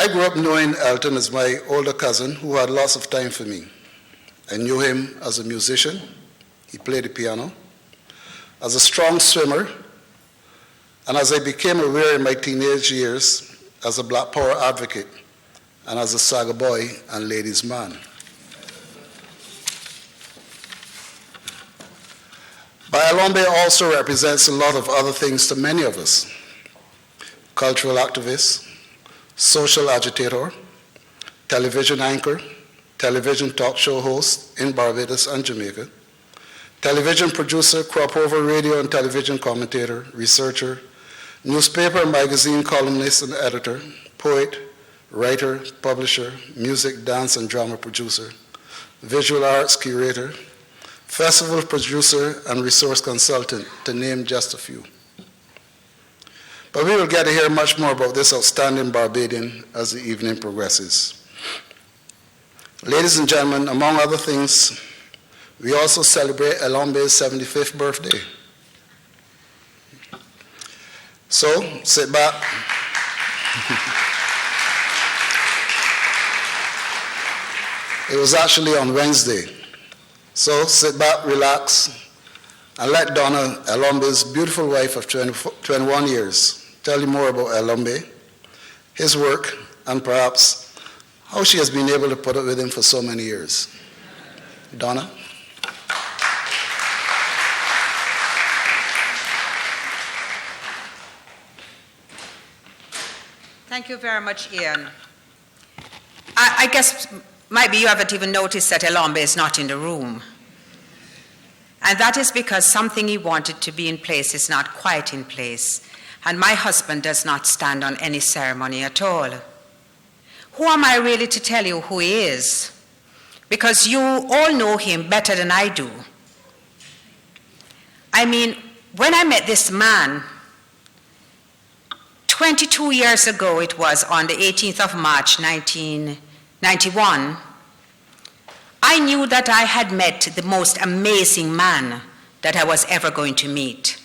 I grew up knowing Elton as my older cousin who had lots of time for me. I knew him as a musician. He played the piano. As a strong swimmer, and as I became aware in my teenage years, as a Black Power advocate, and as a saga boy and ladies' man. But Elombe also represents a lot of other things to many of us. Cultural activist, social agitator, television anchor, television talk show host in Barbados and Jamaica, television producer, crop over radio and television commentator, researcher, newspaper and magazine columnist and editor, poet, writer, publisher, music, dance, and drama producer, visual arts curator, festival producer, and resource consultant, to name just a few. But we will get to hear much more about this outstanding Barbadian as the evening progresses. Ladies and gentlemen, among other things, we also celebrate Elombe's 75th birthday. So, sit back. It was actually on Wednesday. So sit back, relax, and let Donna, Elombe's beautiful wife of 21 years, tell you more about Elombe, his work, and perhaps how she has been able to put up with him for so many years. Donna? Thank you very much, Ian. I guess maybe you haven't even noticed that Elombe is not in the room. And that is because something he wanted to be in place is not quite in place. And my husband does not stand on any ceremony at all. Who am I really to tell you who he is? Because you all know him better than I do. I mean, when I met this man, 22 years ago it was, on the 18th of March, 1991, I knew that I had met the most amazing man that I was ever going to meet.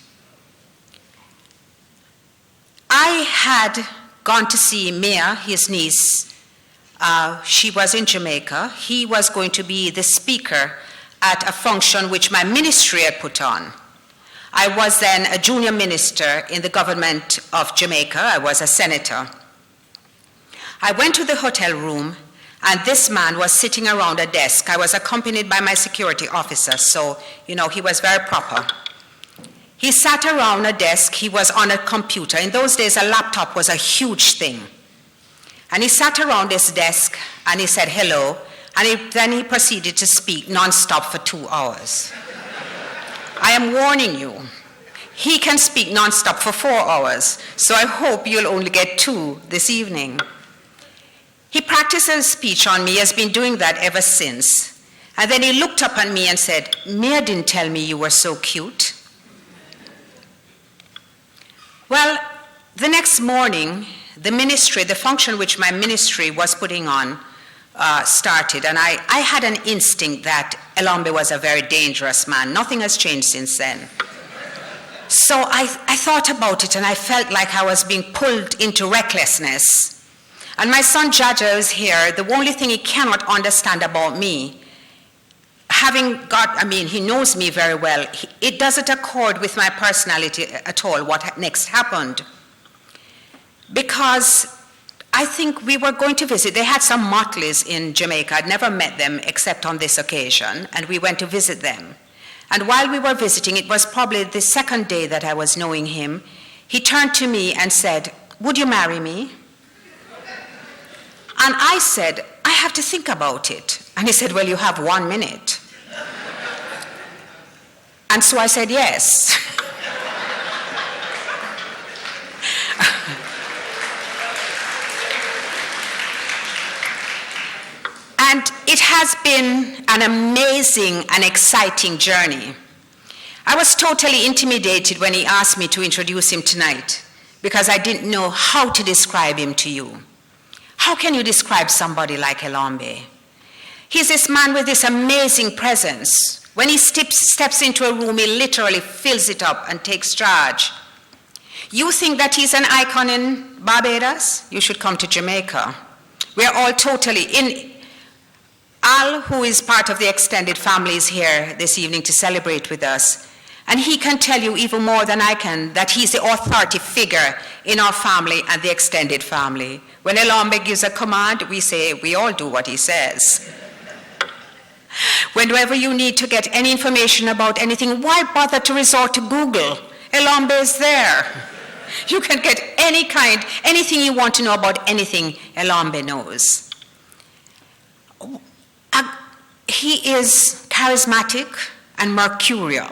I had gone to see Mia, his niece. She was in Jamaica. He was going to be the speaker at a function which my ministry had put on. I was then a junior minister in the government of Jamaica. I was a senator. I went to the hotel room, and this man was sitting around a desk. I was accompanied by my security officer, so, he was very proper. He sat around a desk. He was on a computer. In those days, a laptop was a huge thing. And he sat around this desk, and he said hello, and then he proceeded to speak nonstop for 2 hours. I am warning you, he can speak nonstop for 4 hours, so I hope you'll only get 2 this evening. He practiced a speech on me, has been doing that ever since. And then he looked up at me and said, Mia didn't tell me you were so cute. Well, the next morning, the function which my ministry was putting on, started, and I had an instinct that Elombe was a very dangerous man. Nothing has changed since then. So I thought about it, and I felt like I was being pulled into recklessness. And my son Jaja is here. The only thing he cannot understand about me, he knows me very well. It doesn't accord with my personality at all, what next happened. Because I think we were going to visit. They had some Motleys in Jamaica. I'd never met them except on this occasion, and we went to visit them. And while we were visiting, it was probably the second day that I was knowing him, he turned to me and said, "Would you marry me?" And I said, "I have to think about it." And he said, "Well, you have 1 minute." And so I said, yes. And it has been an amazing and exciting journey. I was totally intimidated when he asked me to introduce him tonight because I didn't know how to describe him to you. How can you describe somebody like Elombe? He's this man with this amazing presence. When he steps into a room, he literally fills it up and takes charge. You think that he's an icon in Barbados? You should come to Jamaica. We are all totally in. Al, who is part of the extended family, is here this evening to celebrate with us. And he can tell you even more than I can that he's the authority figure in our family and the extended family. When Elombe gives a command, we say, we all do what he says. Whenever you need to get any information about anything, why bother to resort to Google? Elombe is there. You can get anything you want to know about anything, Elombe knows. He is charismatic and mercurial.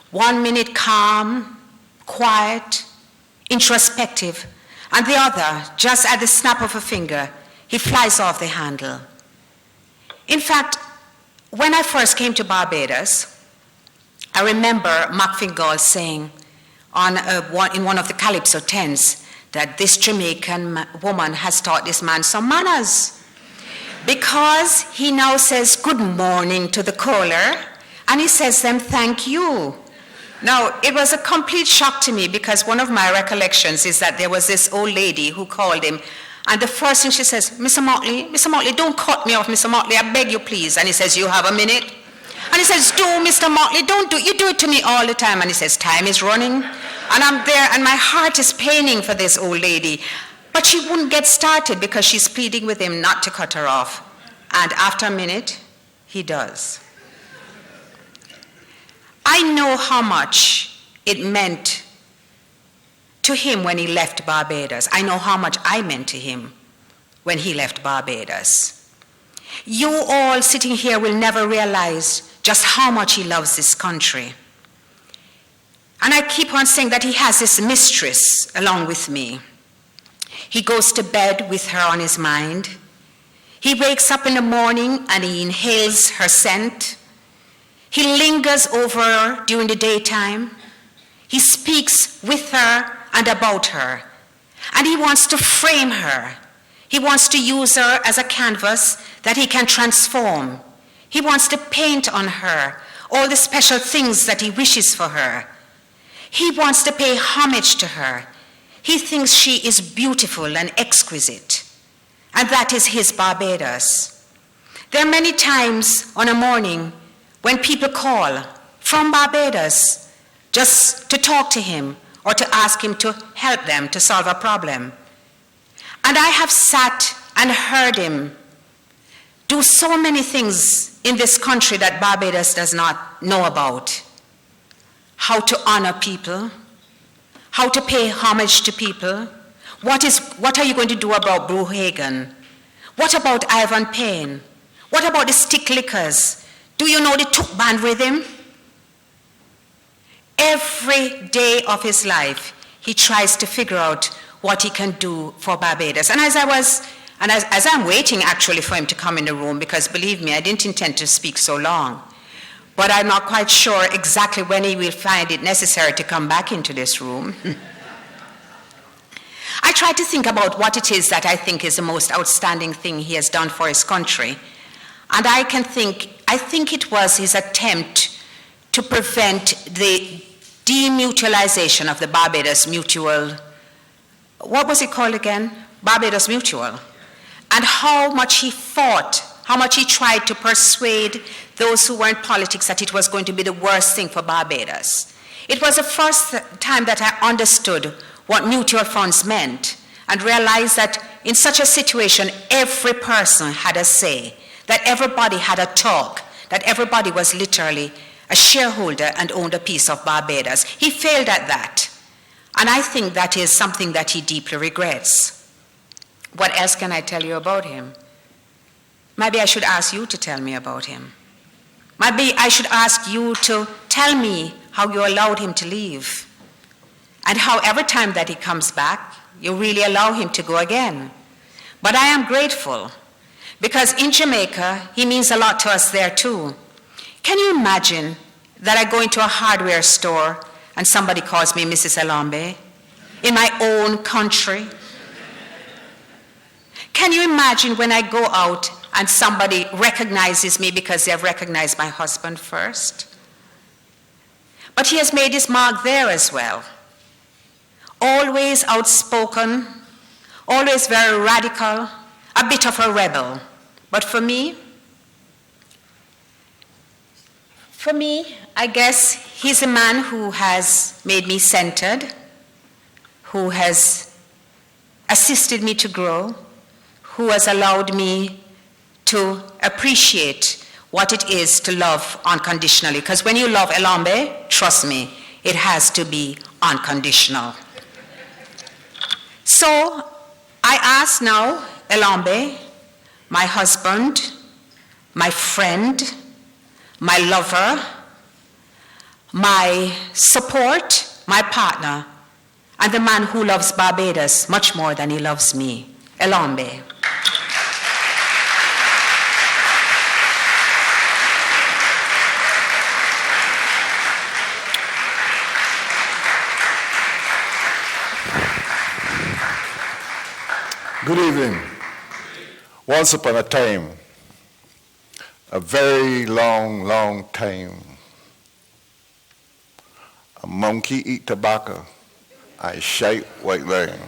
1 minute calm, quiet, introspective, and the other, just at the snap of a finger, he flies off the handle. In fact, when I first came to Barbados, I remember Mark Fingal saying in one of the Calypso tents that this Jamaican woman has taught this man some manners, because he now says good morning to the caller and he says them thank you. Now, it was a complete shock to me, because one of my recollections is that there was this old lady who called him, and the first thing she says, Mr. Motley, don't cut me off, Mr. Motley, I beg you please. And he says, you have a minute? And he says, do, Mr. Motley, you do it to me all the time. And he says, time is running. And I'm there, and my heart is paining for this old lady. But she wouldn't get started because she's pleading with him not to cut her off. And after a minute, he does. I know how much it meant to him when he left Barbados. I know how much I meant to him when he left Barbados. You all sitting here will never realize just how much he loves this country. And I keep on saying that he has this mistress along with me. He goes to bed with her on his mind. He wakes up in the morning and he inhales her scent. He lingers over her during the daytime. He speaks with her and about her. And he wants to frame her. He wants to use her as a canvas that he can transform. He wants to paint on her all the special things that he wishes for her. He wants to pay homage to her. He thinks she is beautiful and exquisite. And that is his Barbados. There are many times on a morning when people call from Barbados just to talk to him or to ask him to help them to solve a problem. And I have sat and heard him do so many things in this country that Barbados does not know about. How to honor people, how to pay homage to people. What are you going to do about Bruhagen? What about Ivan Payne? What about the stick lickers? Do you know the Tuk band rhythm? Every day of his life, he tries to figure out what he can do for Barbados. And as I'm waiting actually for him to come in the room, because believe me, I didn't intend to speak so long, but I'm not quite sure exactly when he will find it necessary to come back into this room. I try to think about what it is that I think is the most outstanding thing he has done for his country. And I think it was his attempt to prevent the demutualization of the Barbados Mutual. What was it called again? Barbados Mutual. And how much he fought, how much he tried to persuade those who were in politics that it was going to be the worst thing for Barbados. It was the first time that I understood what mutual funds meant and realized that in such a situation, every person had a say, that everybody had a talk, that everybody was literally a shareholder and owned a piece of Barbados. He failed at that. And I think that is something that he deeply regrets. What else can I tell you about him? Maybe I should ask you to tell me about him. Maybe I should ask you to tell me how you allowed him to leave. And how every time that he comes back, you really allow him to go again. But I am grateful, because in Jamaica, he means a lot to us there too. Can you imagine that I go into a hardware store and somebody calls me Mrs. Elombe in my own country? Can you imagine when I go out and somebody recognizes me because they have recognized my husband first? But he has made his mark there as well. Always outspoken, always very radical, a bit of a rebel. But for me, I guess he's a man who has made me centered, who has assisted me to grow, who has allowed me to appreciate what it is to love unconditionally. Because when you love Elombe, trust me, it has to be unconditional. So I ask now Elombe, my husband, my friend, my lover, my support, my partner, and the man who loves Barbados much more than he loves me, Elombe. Good evening. Once upon a time, a very long, long time, a monkey eat tobacco, I shite white lion.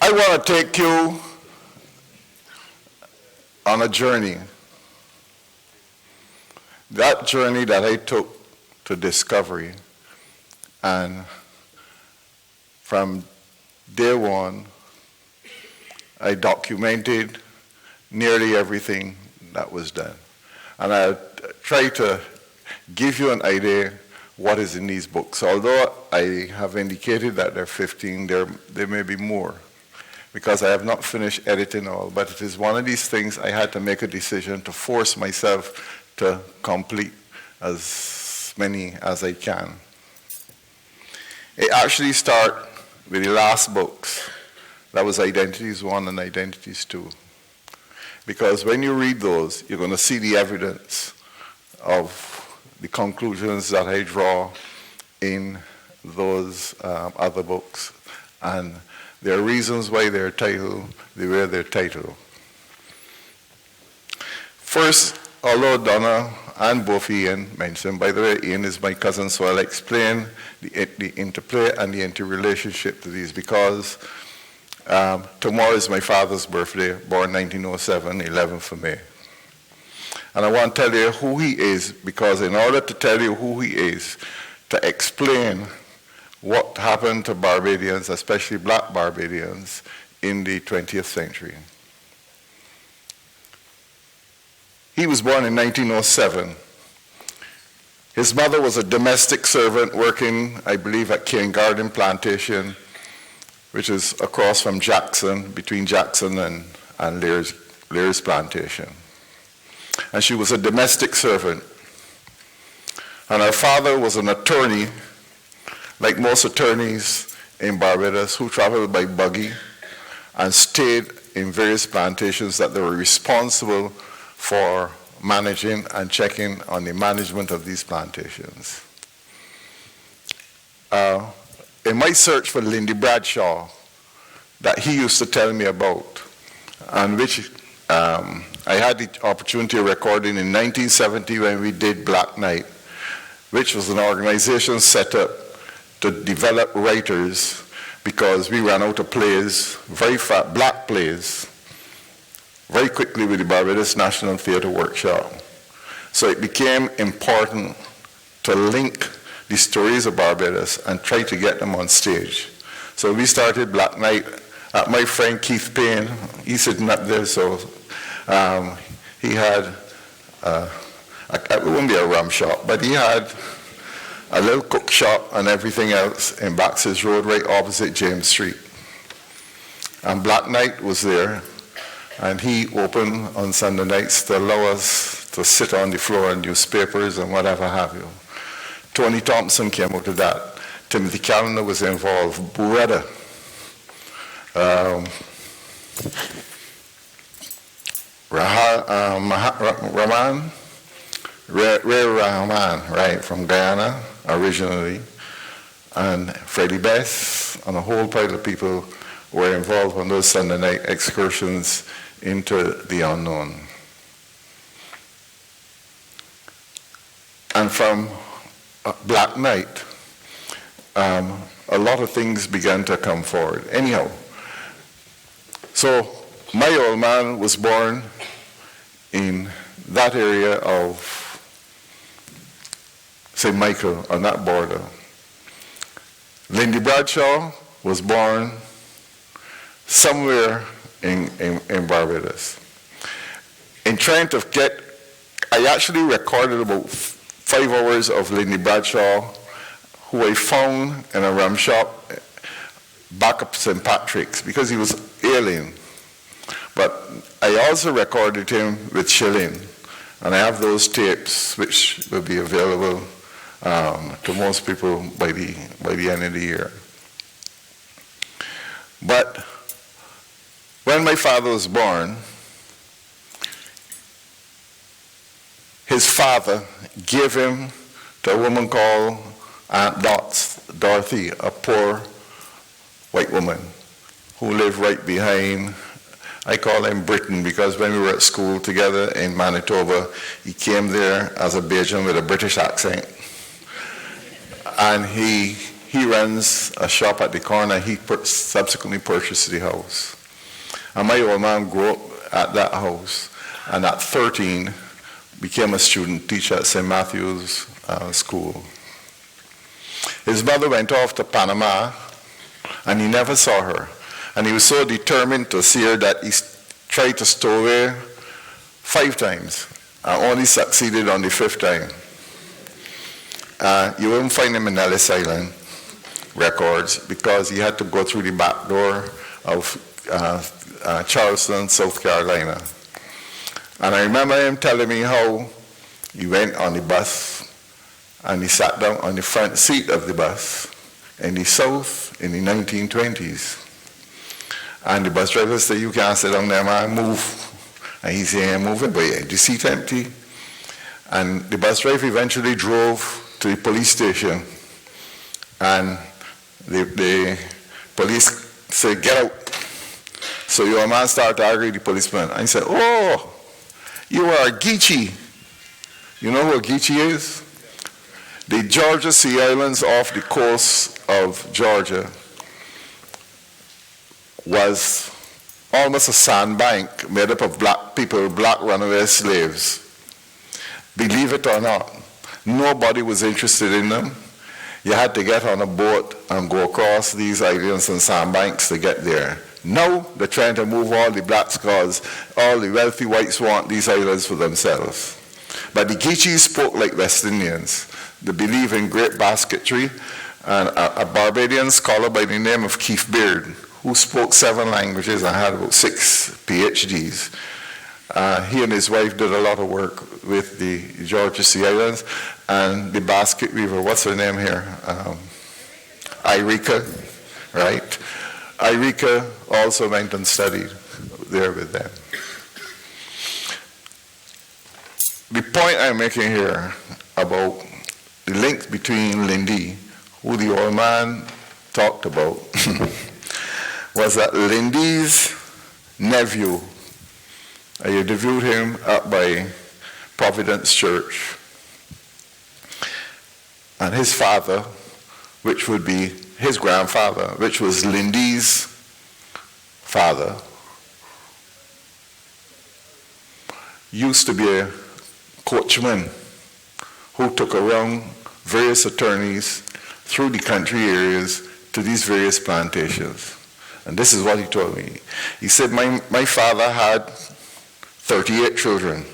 I want to take you on a journey. That journey that I took to discovery, and from day one, I documented nearly everything that was done. And I try to give you an idea what is in these books. Although I have indicated that there are 15, there may be more, because I have not finished editing all, but it is one of these things I had to make a decision to force myself to complete as many as I can. It actually starts with the last books. That was Identities 1 and Identities 2. Because when you read those, you're going to see the evidence of the conclusions that I draw in those other books. And there are reasons why they're titled the way they're titled. First, although Donna and both Ian mentioned, by the way, Ian is my cousin, so I'll explain the interplay and the interrelationship to these, because tomorrow is my father's birthday, born 1907, 11th of May. And I want to tell you who he is, because in order to tell you who he is, to explain what happened to Barbadians, especially black Barbadians, in the 20th century. He was born in 1907. His mother was a domestic servant working, I believe, at Cane Garden Plantation, which is across from Jackson, between Jackson and Lear's Plantation. And she was a domestic servant. And her father was an attorney, like most attorneys in Barbados, who traveled by buggy and stayed in various plantations that they were responsible for managing and checking on the management of these plantations. In my search for Lindy Bradshaw, that he used to tell me about, and which I had the opportunity of recording in 1970 when we did Black Night, which was an organization set up to develop writers, because we ran out of plays, very fat black plays, very quickly with the Barbados National Theatre Workshop. So it became important to link the stories of Barbados and try to get them on stage. So we started Black Night. My friend Keith Payne, he's sitting up there, so he had, it wouldn't be a rum shop, but he had a little cook shop and everything else in Baxter's Road, right opposite James Street. And Black Night was there. And he opened on Sunday nights to allow us to sit on the floor and newspapers and whatever have you. Tony Thompson came out of that. Timothy Callender was involved. Brother. Ray Rahman, right, from Guyana originally. And Freddie Bess and a whole pile of people were involved on those Sunday night excursions into the unknown. And from Black Night, a lot of things began to come forward. Anyhow, so my old man was born in that area of St. Michael, on that border. Lindy Bradshaw was born somewhere in Barbados. In trying to get, I actually recorded about 5 hours of Lindy Bradshaw, who I found in a rum shop back up St. Patrick's because he was ailing. But I also recorded him with Shilling, and I have those tapes which will be available to most people by the end of the year. But when my father was born, his father gave him to a woman called Aunt Dorothy, a poor white woman who lived right behind, I call him Britain, because when we were at school together in Manitoba, he came there as a Bajan with a British accent. And he runs a shop at the corner. He subsequently purchased the house. And my old man grew up at that house, and at 13 became a student teacher at St. Matthew's School. His mother went off to Panama, and he never saw her. And he was so determined to see her that he tried to stow away 5 times, and only succeeded on the 5th time. You won't find him in Ellis Island records because he had to go through the back door of Charleston, South Carolina. And I remember him telling me how he went on the bus and he sat down on the front seat of the bus in the South in the 1920s. And the bus driver said, "You can't sit down there, man, move." And he said, "I'm moving, but the seat empty." And the bus driver eventually drove to the police station. And the police said, "Get out." So your man started arguing with the policeman. And he said, "Oh, you are a Geechee." You know who a Geechee is? The Georgia Sea Islands off the coast of Georgia was almost a sandbank made up of black people, black runaway slaves. Believe it or not, nobody was interested in them. You had to get on a boat and go across these islands and sandbanks to get there. Now they're trying to move all the blacks because all the wealthy whites want these islands for themselves. But the Geechees spoke like West Indians. They believe in great basketry. And a Barbadian scholar by the name of Keith Beard, who spoke 7 languages and had about 6 PhDs. He and his wife did a lot of work with the Georgia Sea Islands and the basket weaver. What's her name here? Irika, right? Irika also went and studied there with them. The point I'm making here about the link between Lindy, who the old man talked about, was that Lindy's nephew, I interviewed him up by Providence Church, and his father, which would be his grandfather, which was Lindy's father, used to be a coachman who took around various attorneys through the country areas to these various plantations. And this is what he told me. He said, my father had 38 children.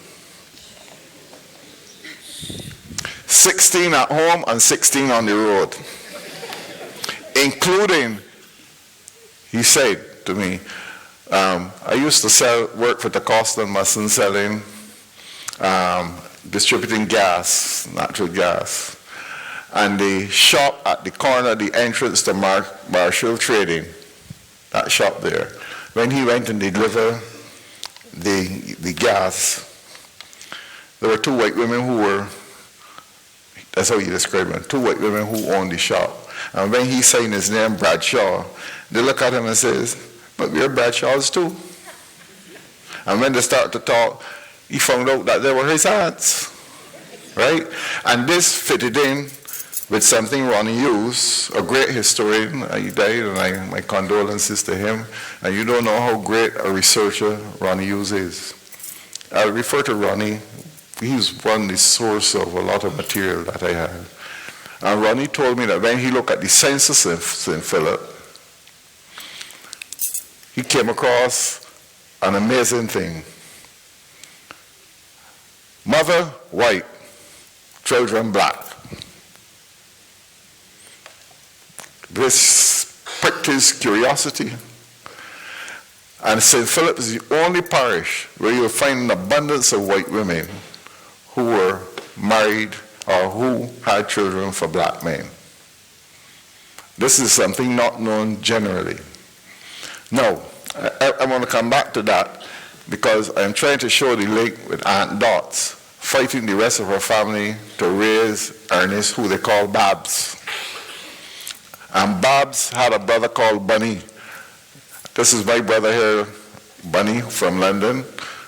16 at home and 16 on the road. Including, he said to me, I used to work for DeCosta and Musson selling, distributing gas, natural gas. And the shop at the corner, the entrance to Marshall Trading, that shop there, when he went and delivered the gas, there were 2 white women who were, that's how he described them, 2 white women who owned the shop. And when he signed his name, Bradshaw, they look at him and says, "But we're Bradshaws too." And when they start to talk, he found out that they were his aunts, right? And this fitted in with something Ronnie used, a great historian. He died, and my condolences to him. And you don't know how great a researcher Ronnie Hughes is. I refer to Ronnie. He's one the source of a lot of material that I have. And Ronnie told me that when he looked at the census in St. Philip, he came across an amazing thing. Mother white, children black. This pricked his curiosity. And St. Philip is the only parish where you'll find an abundance of white women who were married or who had children for black men. This is something not known generally. Now, I want to come back to that because I'm trying to show the link with Aunt Dots fighting the rest of her family to raise Ernest, who they call Babs. And Babs had a brother called Bunny. This is my brother here, Bunny, from London.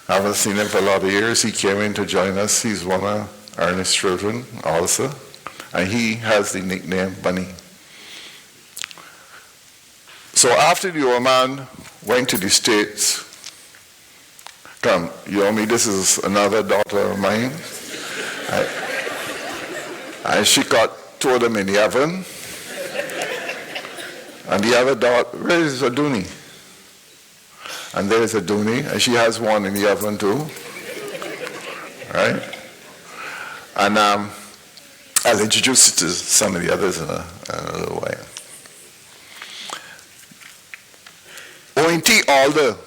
I haven't seen him for a lot of years. He came in to join us. He's one of Ernest's children also. And he has the nickname Bunny. So after the old man went to the States, come, Yomi, this is another daughter of mine. And she got two of them in the oven. And the other daughter, where is Aduni? And there's Aduni, and she has one in the oven too. Right? And I'll introduce you to some of the others in a little while. O.N.T. Alder,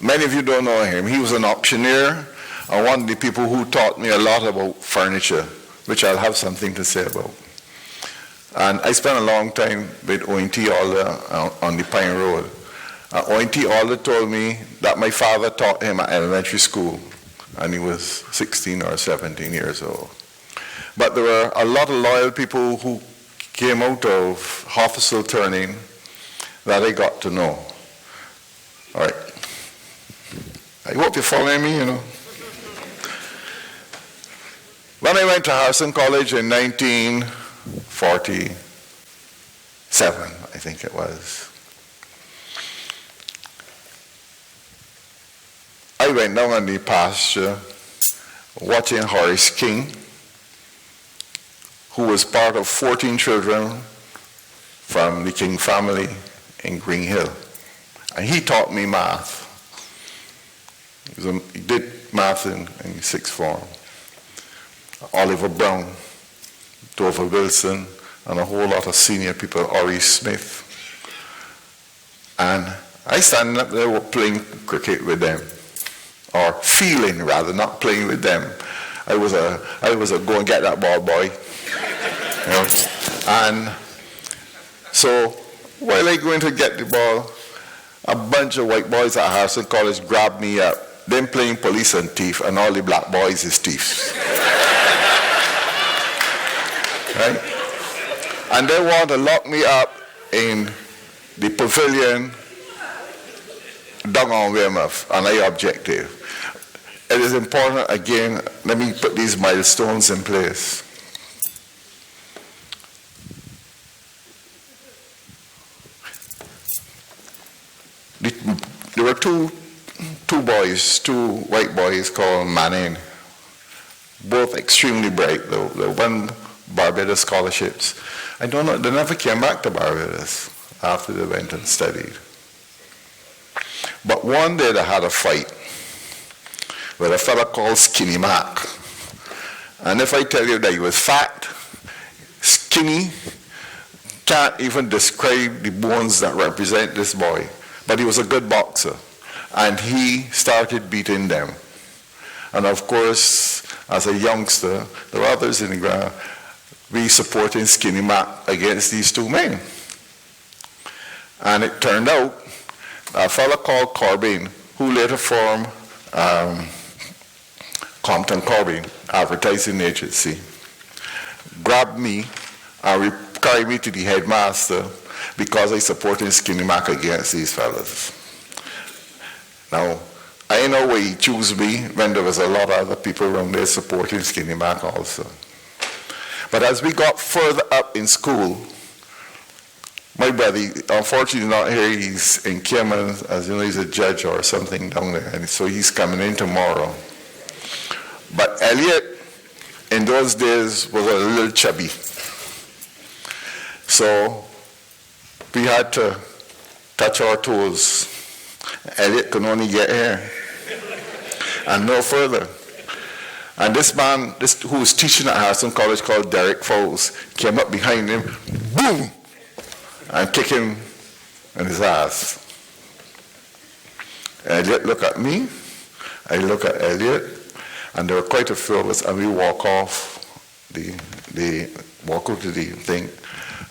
many of you don't know him. He was an auctioneer and one of the people who taught me a lot about furniture, which I'll have something to say about. And I spent a long time with O.N.T. Alder on the Pine Road. O.N.T. Alder told me that my father taught him at elementary school, and he was 16 or 17 years old. But there were a lot of loyal people who came out of officer turning that I got to know. All right. I hope you're following me, you know. When I went to Harrison College in 1947, I think it was, I went down on the pasture watching Horace King, who was part of 14 children from the King family in Green Hill. And he taught me math. He did math in sixth form. Oliver Brown, Dover Wilson, and a whole lot of senior people, Ori Smith. And I stand up there playing cricket with them, or feeling rather, not playing with them. I was a go and get that ball boy. You know? And so while I going to get the ball, a bunch of white boys at Harrison College grabbed me up. Them playing police and thief, and all the black boys is thieves. Right? And they want to lock me up in the pavilion down on Weymouth, and I objected. It is important, again, let me put these milestones in place. There were two white boys called Manning, both extremely bright. They won Barbados scholarships. I don't know, they never came back to Barbados after they went and studied. But one day they had a fight with a fellow called Skinny Mac. And if I tell you that he was fat, skinny, can't even describe the bones that represent this boy. But he was a good boxer. And he started beating them. And of course, as a youngster, there were others in the ground, we supporting Skinny Mac against these two men. And it turned out, a fellow called Corbin, who later formed Compton Corbin Advertising Agency, grabbed me and carried me to the headmaster because I supported Skinny Mac against these fellas. Now, I know why he chose me when there was a lot of other people around there supporting Skinny Mac also. But as we got further up in school, my brother, unfortunately not here, he's in Cayman, as you know, he's a judge or something down there, and so he's coming in tomorrow. But Elliot, in those days, was a little chubby. So we had to touch our toes. Elliot could only get here and no further. And this man, who was teaching at Harrison College, called Derek Fowles, came up behind him, boom, and kicked him in his ass. Elliot looked at me, I looked at Elliot, and there were quite a few of us, and we walk off walk out to the thing,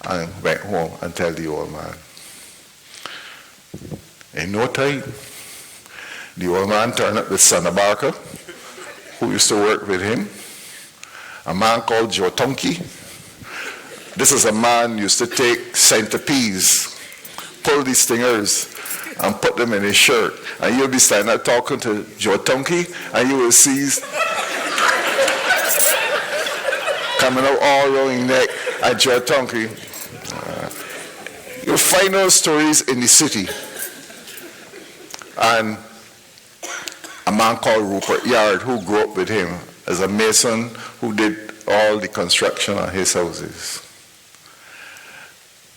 and went home and tell the old man. In no time, the old man turned up with Son Barker, who used to work with him, a man called Joe Tonky. This is a man who used to take centipedes, pull these stingers, and put them in his shirt. And you'll be standing there talking to Joe Tonky, and you will see coming out all around your neck at Joe Tonky. You'll find those stories in the city. And a man called Rupert Yard, who grew up with him as a mason who did all the construction on his houses.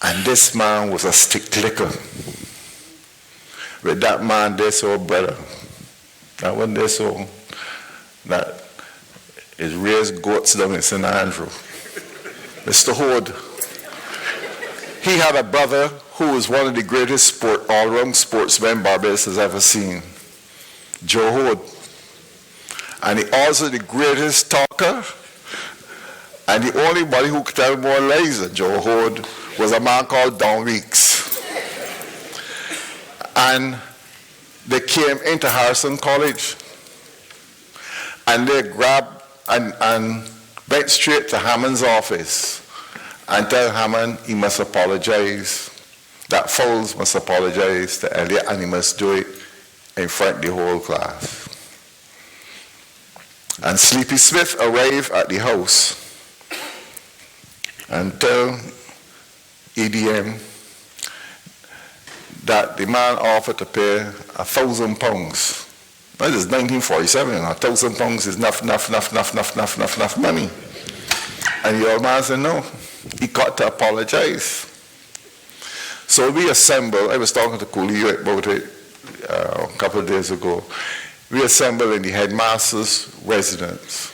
And this man was a stick licker. With that man, they saw brother. That one they saw that is raised goats down in St. Andrew. Mr. Hood. He had a brother who was one of the greatest all-round sportsmen Barbados has ever seen. Joe Hood. And he also the greatest talker, and the only body who could tell more lies than Joe Hood was a man called Don Weeks. And they came into Harrison College, and they grabbed and went straight to Hammond's office and tell Hammond he must apologize, that Fowles must apologize to Elliot, and he must do it in front of the whole class. And Sleepy Smith arrived at the house and tell EDM that the man offered to pay £1,000. That is 1947, £1,000 is enough money. And the old man said no, he got to apologize. So we assembled, I was talking to Cooley about it a couple of days ago. We assembled in the headmaster's residence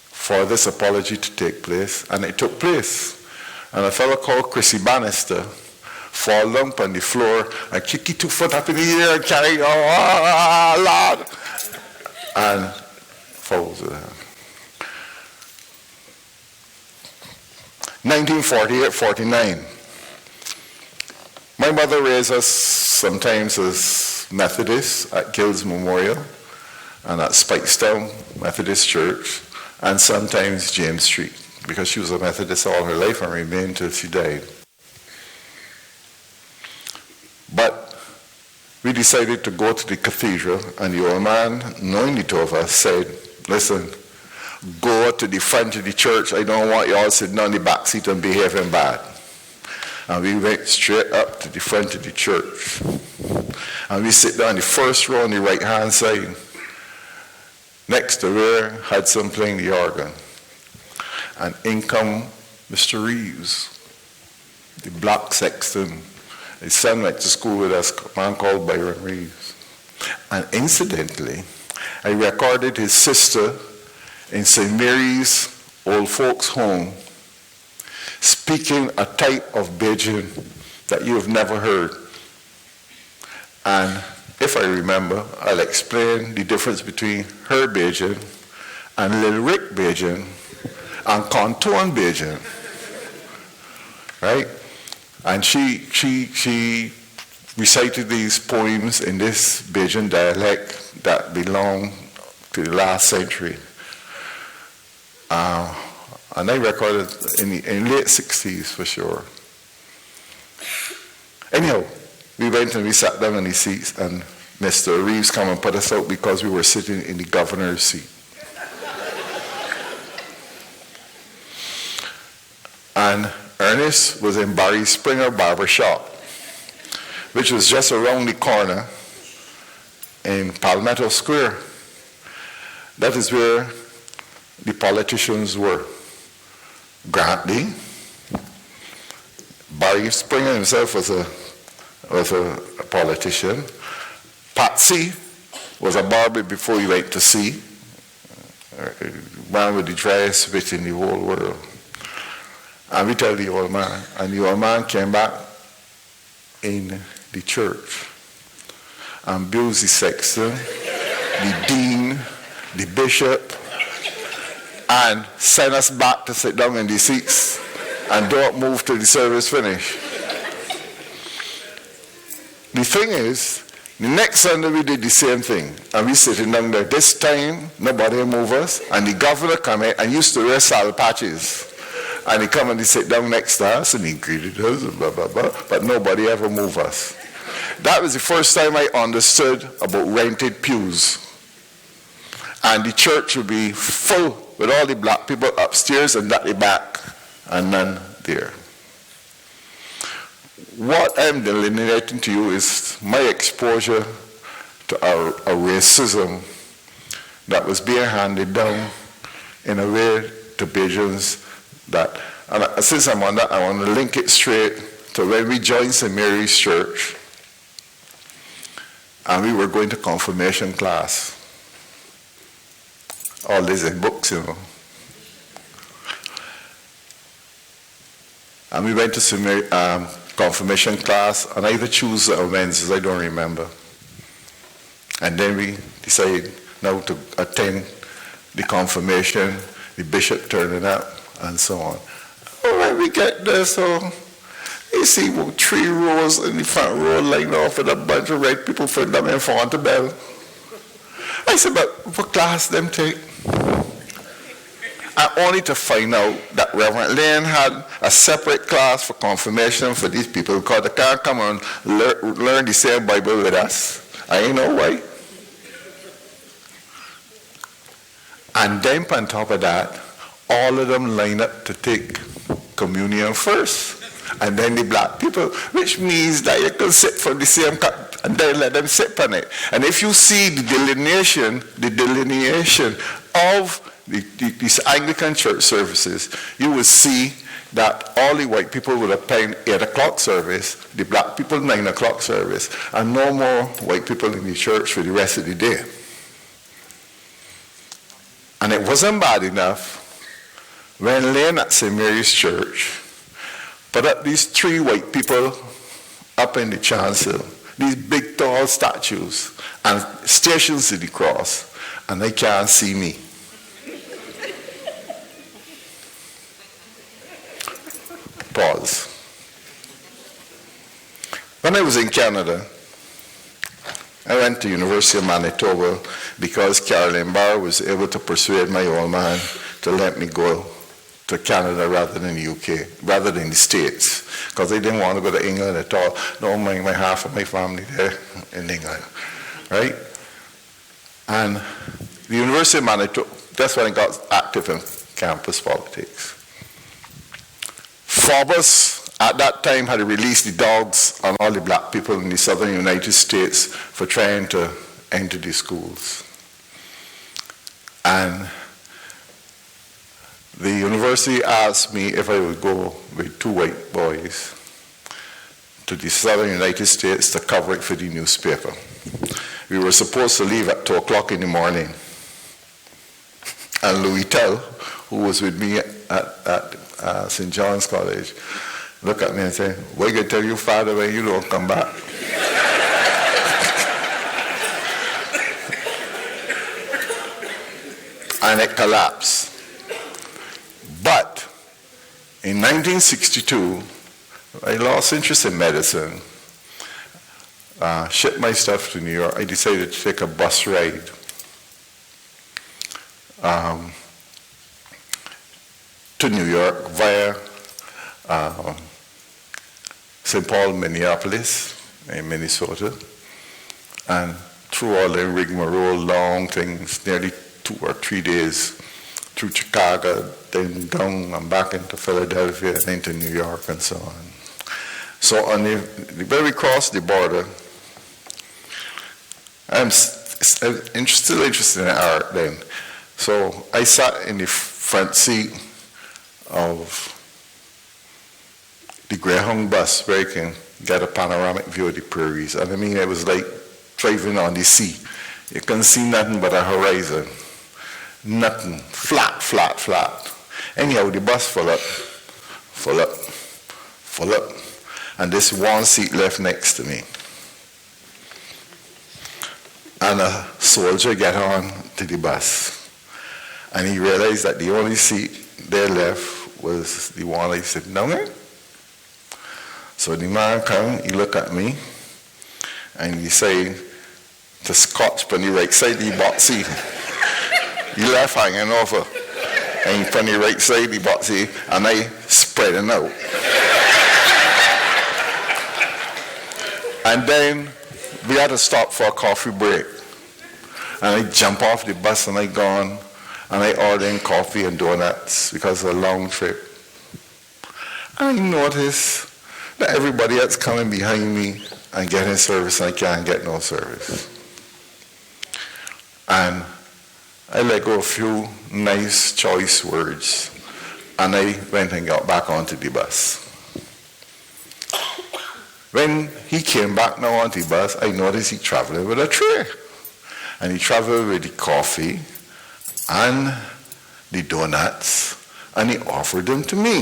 for this apology to take place, and it took place. And a fellow called Chrissy Bannister fall down on the floor and kick his 2 foot up in the air and carry, oh, Lord, and falls with him. 1948-49. My mother raised us sometimes as Methodists at Gills Memorial and at Spikestown Methodist Church, and sometimes James Street, because she was a Methodist all her life and remained until she died. But we decided to go to the cathedral, and the old man, knowing the two of us, said, listen, go to the front of the church. I don't want you all sitting on the back seat and behaving bad. And we went straight up to the front of the church. And we sit down the first row on the right-hand side, next to where Hudson playing the organ. And in come Mr. Reeves, the black sexton. His son went to school with us, a man called Byron Reeves. And incidentally, I recorded his sister in St. Mary's Old Folks Home speaking a type of Bajan that you have never heard. And if I remember, I'll explain the difference between her Bajan and Lil Rick Bajan and Contourne Bajan, right? And she recited these poems in this Bajan dialect that belong to the last century. And I recorded in late 60s for sure. Anyhow, we went and we sat down in the seats, and Mr. Reeves came and put us out because we were sitting in the governor's seat. And Ernest was in Barry Springer Barber Shop, which was just around the corner in Palmetto Square. That is where the politicians were. Grant Lee, Barry Springer himself was a politician. Patsy was a barber before he went to sea. Man with the driest spit in the whole world. And we tell the old man, and the old man came back in the church and abused the sexton, the dean, the bishop, and sent us back to sit down in the seats and don't move till the service finish. The thing is, the next Sunday we did the same thing, and we sitting down there. This time, nobody move us, and the governor come in and used to wear sour patches. And he come and he sit down next to us, and he greeted us, and blah, blah, blah, but nobody ever move us. That was the first time I understood about rented pews. And the church would be full with all the black people upstairs and at the back, and none there. What I'm delineating to you is my exposure to a racism that was being handed down in a way to Bajans that, and since I'm on that, I want to link it straight to when we joined St. Mary's Church and we were going to confirmation class. All this in books, you know. And we went to St. Mary, confirmation class on either Tuesday or Wednesdays, I don't remember. And then we decided now to attend the confirmation, the bishop turning up, and so on. Oh, when we get there, so you see about 3 rows in the front row lined off with a bunch of red people for them in front of the bell. I said, but what class them take? And only to find out that Reverend Lane had a separate class for confirmation for these people because they can't come and learn the same Bible with us. I ain't know why. And then on top of that, all of them line up to take communion first. And then the black people, which means that you can sit for the same cup and then let them sit on it. And if you see the delineation of these Anglican church services, you will see that all the white people would attend 8 o'clock service, the black people 9 o'clock service, and no more white people in the church for the rest of the day. And it wasn't bad enough when Lane at St. Mary's Church put up these 3 white people up in the chancel, these big tall statues and stations of the cross, and they can't see me. Pause. When I was in Canada, I went to University of Manitoba because Caroline Barr was able to persuade my old man to let me go to Canada rather than the UK, rather than the States, because they didn't want to go to England at all. No, my half of my family there in England, right? And the University of Manitoba, that's when I got active in campus politics. Forbes at that time had released the dogs on all the black people in the southern United States for trying to enter the schools. And the university asked me if I would go with 2 white boys to the southern United States to cover it for the newspaper. We were supposed to leave at 2 o'clock in the morning. And Louis Tell, who was with me at St. John's College, looked at me and said, "What you gonna tell your father when you don't come back?" And it collapsed. But in 1962, I lost interest in medicine, shipped my stuff to New York. I decided to take a bus ride to New York via St. Paul, Minneapolis, in Minnesota, and through all the rigmarole, long things, nearly 2 or 3 days, through Chicago, then down and back into Philadelphia and into New York and so on. So when we crossed the border, I'm still interested in art then. So I sat in the front seat of the Greyhound bus where you can get a panoramic view of the prairies. And I mean, it was like driving on the sea. You can see nothing but a horizon. Nothing. Flat, flat, flat. Anyhow, the bus full up, full up, full up. And this one seat left next to me. And a soldier get on to the bus. And he realized that the only seat there left was the one I sit down in. So the man come, he look at me, and he say, to Scotch on the right side of the box seat. He left hanging over. And from the right side of the box seat, and I spreading out. And then we had to stop for a coffee break. And I jump off the bus and I gone, and I order in coffee and donuts because it's a long trip. I notice that everybody else coming behind me and getting service and I can't get no service. And I let go a few nice choice words and I went and got back onto the bus. When he came back now onto the bus, I noticed he traveling with a tray. And he traveled with the coffee and the donuts and he offered them to me.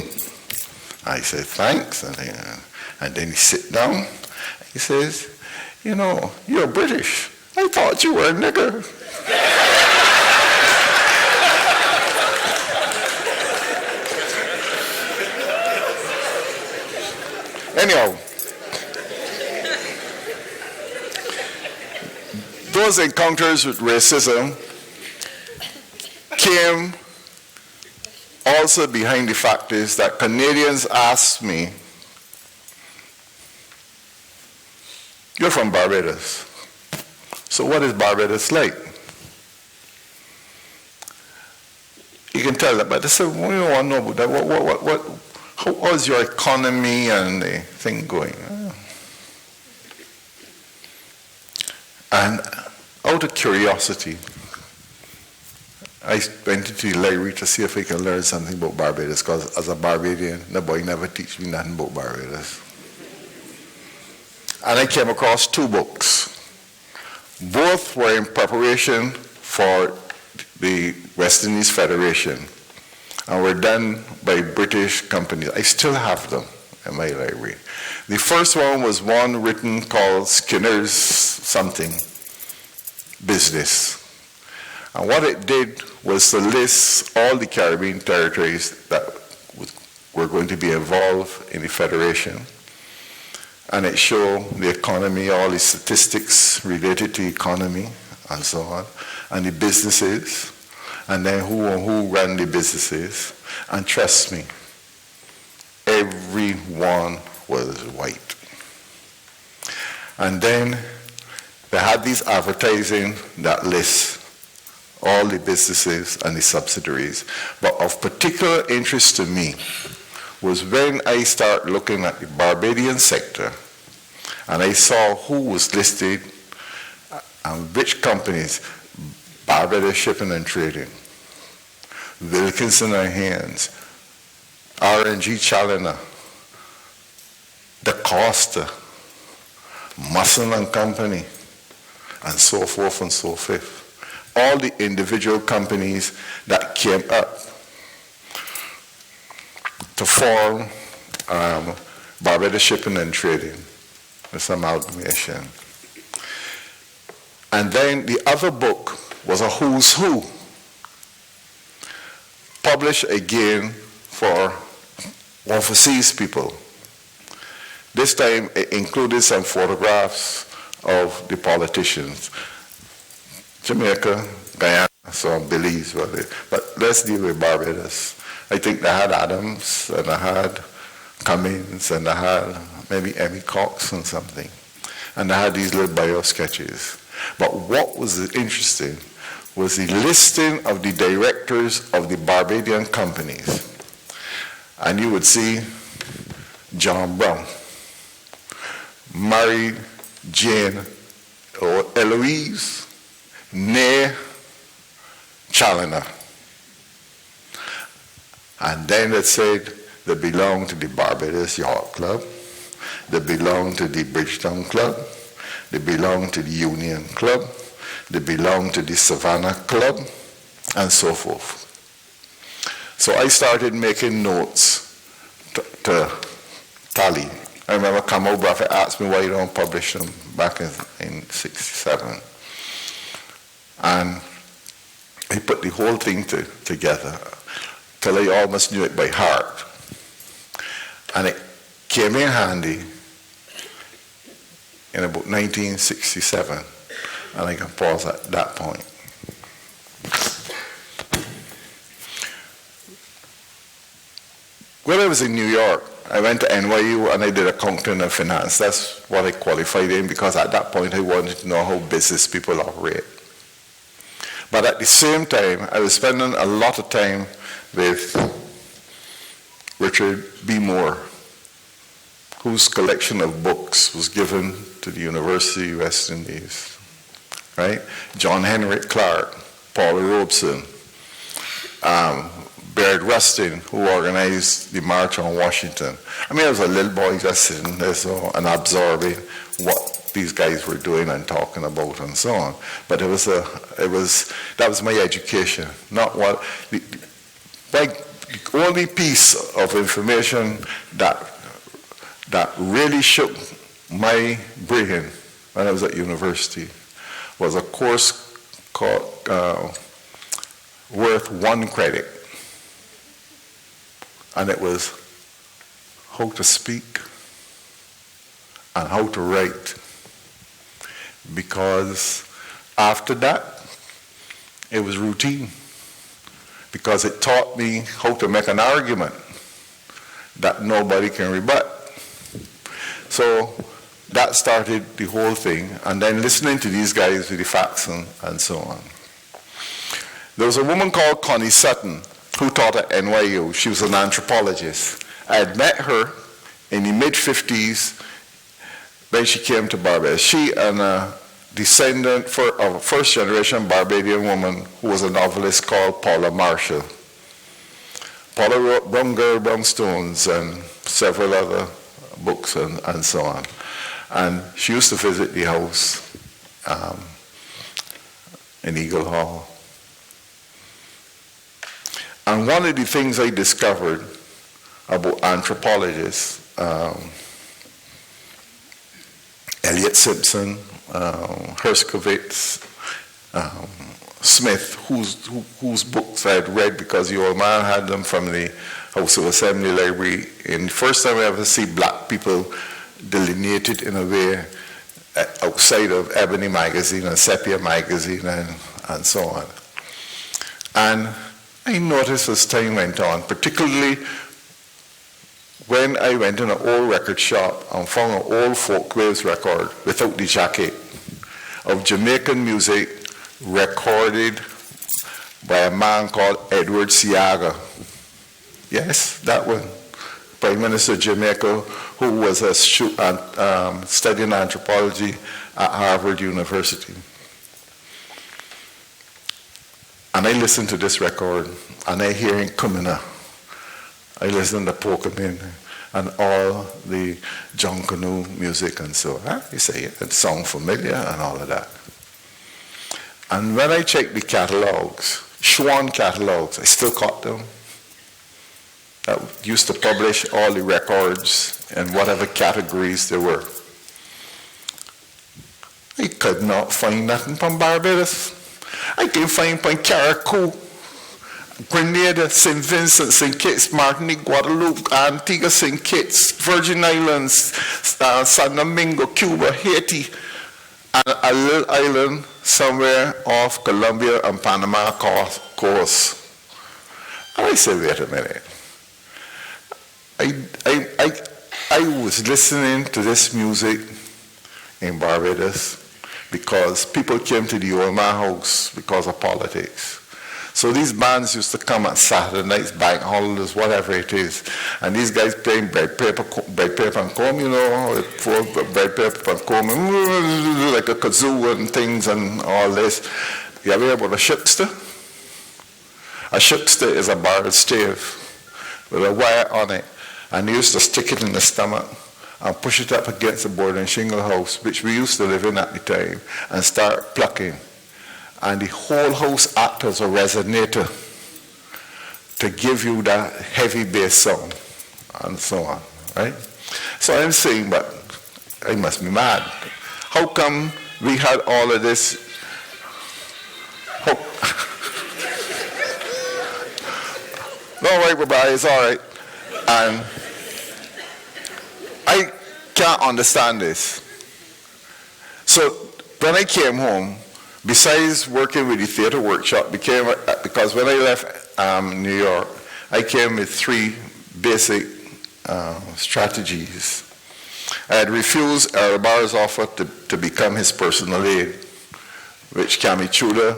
I said, thanks. And then he sit down. He says, you know, you're British. I thought you were a nigger. Anyhow, those encounters with racism came also behind the fact is that Canadians asked me, you're from Barbados, so what is Barbados like? You can tell that, but they said, we don't want to know about that. How was your economy and the thing going? And out of curiosity, I went into the library to see if I can learn something about Barbados, because as a Barbadian, the boy never teach me nothing about Barbados. And I came across two books. Both were in preparation for the West Indies Federation and were done by British companies. I still have them in my library. The first one was one written called Skinner's something, Business. And what it did was to list all the Caribbean territories that were going to be involved in the Federation. And it showed the economy, all the statistics related to the economy and so on, and the businesses, and then who ran the businesses. And trust me, everyone was white. And then they had these advertising that lists all the businesses and the subsidiaries. But of particular interest to me was when I started looking at the Barbadian sector and I saw who was listed and which companies: Barbados Shipping and Trading, Wilkinson and Haynes, R&G Challoner, DeCosta, Musson and Company, and so forth and so forth. All the individual companies that came up to form Barbados Shipping and Trading, this amalgamation. And then the other book was a who's who, published again for overseas people. This time it included some photographs of the politicians. Jamaica, Guyana, so Belize, but let's deal with Barbados. I think they had Adams, and I had Cummings, and I had maybe Emmy Cox and something. And I had these little bio sketches. But what was interesting was the listing of the directors of the Barbadian companies. And you would see John Brown, Mary Jane or Eloise, Nay Challoner. And then it said they belong to the Barbados Yacht Club, they belong to the Bridgetown Club, they belong to the Union Club, they belong to the Savannah Club, and so forth. So I started making notes to tally. I remember Kamal Buffett asked me why you don't publish them back in 67. And he put the whole thing together till I almost knew it by heart. And it came in handy in about 1967, and I can pause at that point. When I was in New York, I went to NYU and I did accounting and finance. That's what I qualified in, because at that point I wanted to know how business people operate. But at the same time, I was spending a lot of time with Richard B. Moore, whose collection of books was given to the University of West Indies, right? John Henry Clark, Paul Robeson, Baird Rustin, who organized the March on Washington. I mean, I was a little boy just sitting there and absorbing what these guys were doing and talking about and so on. But that was my education, not what the only piece of information that really shook my brain when I was at university was a course called worth 1 credit. And it was how to speak and how to write. Because after that, it was routine. Because it taught me how to make an argument that nobody can rebut. So that started the whole thing. And then listening to these guys with the facts and so on. There was a woman called Connie Sutton who taught at NYU. She was an anthropologist. I had met her in the mid-50s when she came to Barbados. She and a descendant of a first-generation Barbadian woman who was a novelist called Paula Marshall. Paula wrote Brown Girl, Brown Stones and several other books and so on. And she used to visit the house in Eagle Hall. And one of the things I discovered about anthropologists, Elliot Simpson, Herskovitz, Smith, whose books I had read because the old man had them from the House of Assembly Library. And the first time I ever see black people delineated in a way outside of Ebony magazine and Sepia magazine and so on. And I noticed as time went on, particularly when I went in an old record shop and found an old folk waves record without the jacket of Jamaican music recorded by a man called Edward Seaga. Yes, that one. Prime Minister of Jamaica, who was studying anthropology at Harvard University. And I listened to this record, and I hear in Kumina. I listened to Pokemin and all the John Canoe music and so on. You say it sounds familiar and all of that. And when I checked the catalogs, Schwann catalogs, I still caught them. That used to publish all the records in whatever categories there were. I could not find nothing from Barbados. I can find from Carriacou, Grenada, St. Vincent, St. Kitts, Martinique, Guadeloupe, Antigua, St. Kitts, Virgin Islands, San Domingo, Cuba, Haiti, and a little island somewhere off Colombia and Panama coast. And I said, wait a minute. I was listening to this music in Barbados because people came to the old man house because of politics. So these bands used to come on Saturday nights, bank holidays, whatever it is. And these guys playing bread paper and comb, you know, for bread paper and comb, like a kazoo and things and all this. You ever hear about a shookster? A shookster is a barrel stave with a wire on it. And they used to stick it in the stomach and push it up against the board and shingle house, which we used to live in at the time, and start plucking. And the whole house act as a resonator to give you that heavy bass sound, and so on, right? So I'm saying, but I must be mad. How come we had all of this? No, right, Baba, it's all right. And I can't understand this. So when I came home, besides working with the theater workshop, because when I left New York, I came with 3 basic strategies. I had refused Barr's offer to become his personal aide, which Cami Chuda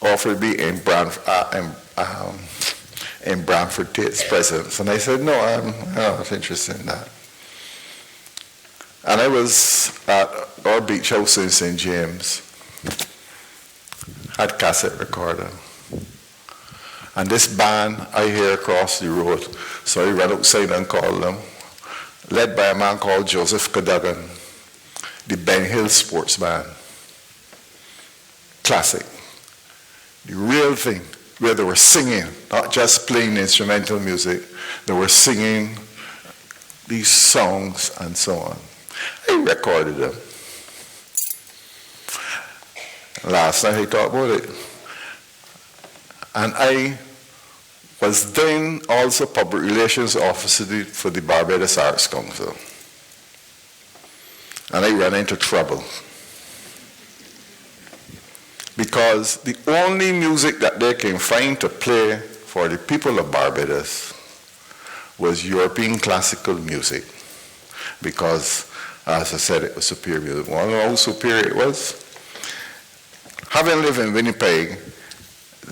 offered me in Branford Tate's presence. And I said, no, I'm not interested in that. And I was at our beach house in St. James, had cassette recorder. And this band I hear across the road, so I ran outside and called them, led by a man called Joseph Cadogan, the Ben Hill Sports Band. Classic. The real thing, where they were singing, not just playing instrumental music, they were singing these songs and so on. I recorded them. Last night I thought about it. And I was then also public relations officer for the Barbados Arts Council. And I ran into trouble. Because the only music that they can find to play for the people of Barbados was European classical music. Because, as I said, it was superior. Want to know how superior it was? Having lived in Winnipeg,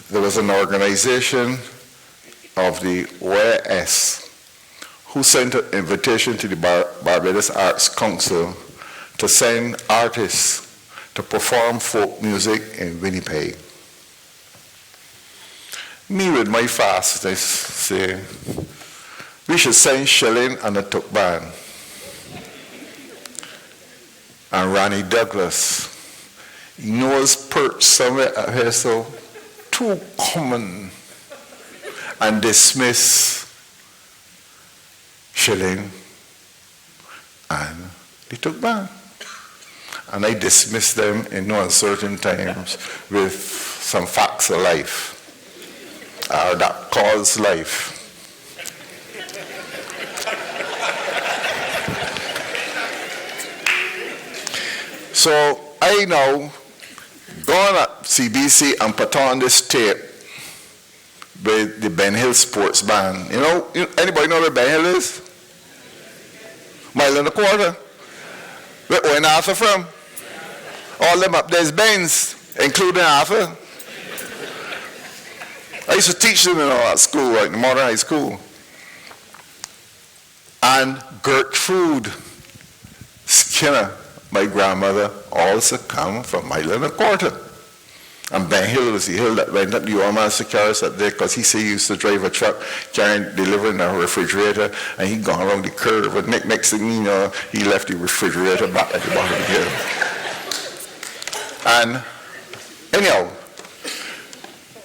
there was an organization of the OAS who sent an invitation to the Barbados Arts Council to send artists to perform folk music in Winnipeg. Me with my fast, I say, we should send Shilling and the Tuk Band. And Ronnie Douglas, he knows perch somewhere up here, so too common, and dismiss Shilling and the Tuk Band. And I dismissed them in no uncertain terms with some facts of life, that cause life. So I now gone at CBC and put on this tape with the Ben Hill Sports Band. You know, anybody know where Ben Hill is? Mile and a quarter. Where Arthur from? All them up there's Ben's, including Arthur. I used to teach them at school, like the modern high school. And Gertrude Skinner, my grandmother, also come from Mile and a Quarter. And Ben Hill was the hill that went up the old man Sakaris up there, because he said he used to drive a truck delivering a refrigerator, and he'd gone around the curve, and next thing you know, he left the refrigerator back at the bottom of the hill. And anyhow,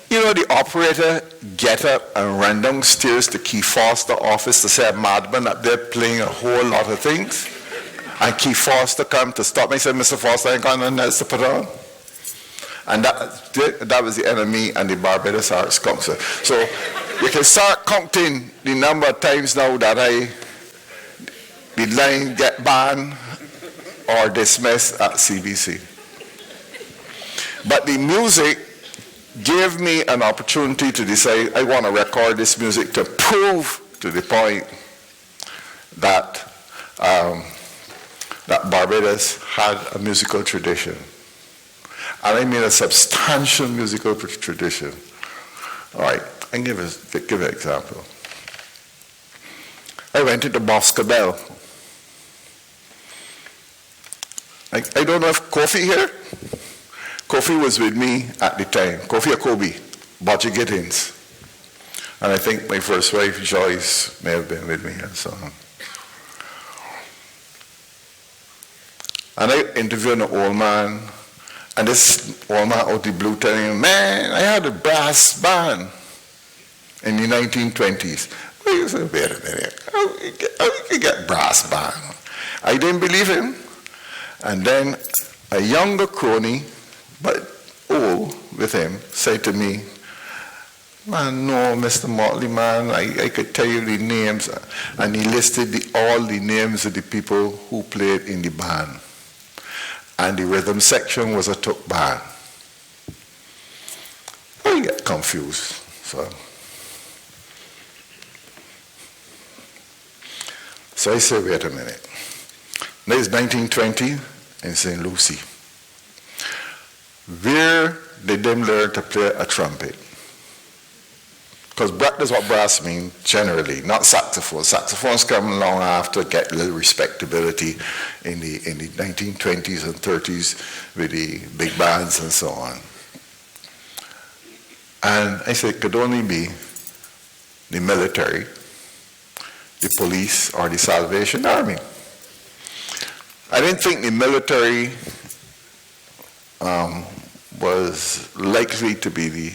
you know, the operator get up and run downstairs to Keith Foster office to say a madman up there playing a whole lot of things. And Keith Foster come to stop me and said, Mr. Foster, I ain't got nothing else to put on. And that was the enemy and the Barbados Arts Council. So you can start counting the number of times now that the line get banned or dismissed at CBC. But the music gave me an opportunity to decide I want to record this music to prove to the point that that Barbados had a musical tradition. And I mean a substantial musical tradition. All right, I can give an example. I went into Boscobel. I don't know if Kofi here? Kofi was with me at the time. Kofi Akobi, Butcher Gittins. And I think my first wife, Joyce, may have been with me and so on. And I interviewed an old man, and this old man out the blue telling him, man, I had a brass band in the 1920s. Well, you said, wait a minute, how you get brass band? I didn't believe him. And then a younger crony, but old with him, said to me, man, no, Mr. Motley, man, I could tell you the names. And he listed all the names of the people who played in the band. And the rhythm section was a tuk band. I get confused. So I said, wait a minute. Now it's 1920 in St. Lucie. Where did them learn to play a trumpet? Because that's what brass means generally, not saxophone. Saxophones come along after, get a little respectability in the 1920s and 30s with the big bands and so on. And I said it could only be the military, the police, or the Salvation Army. I didn't think the military was likely to be the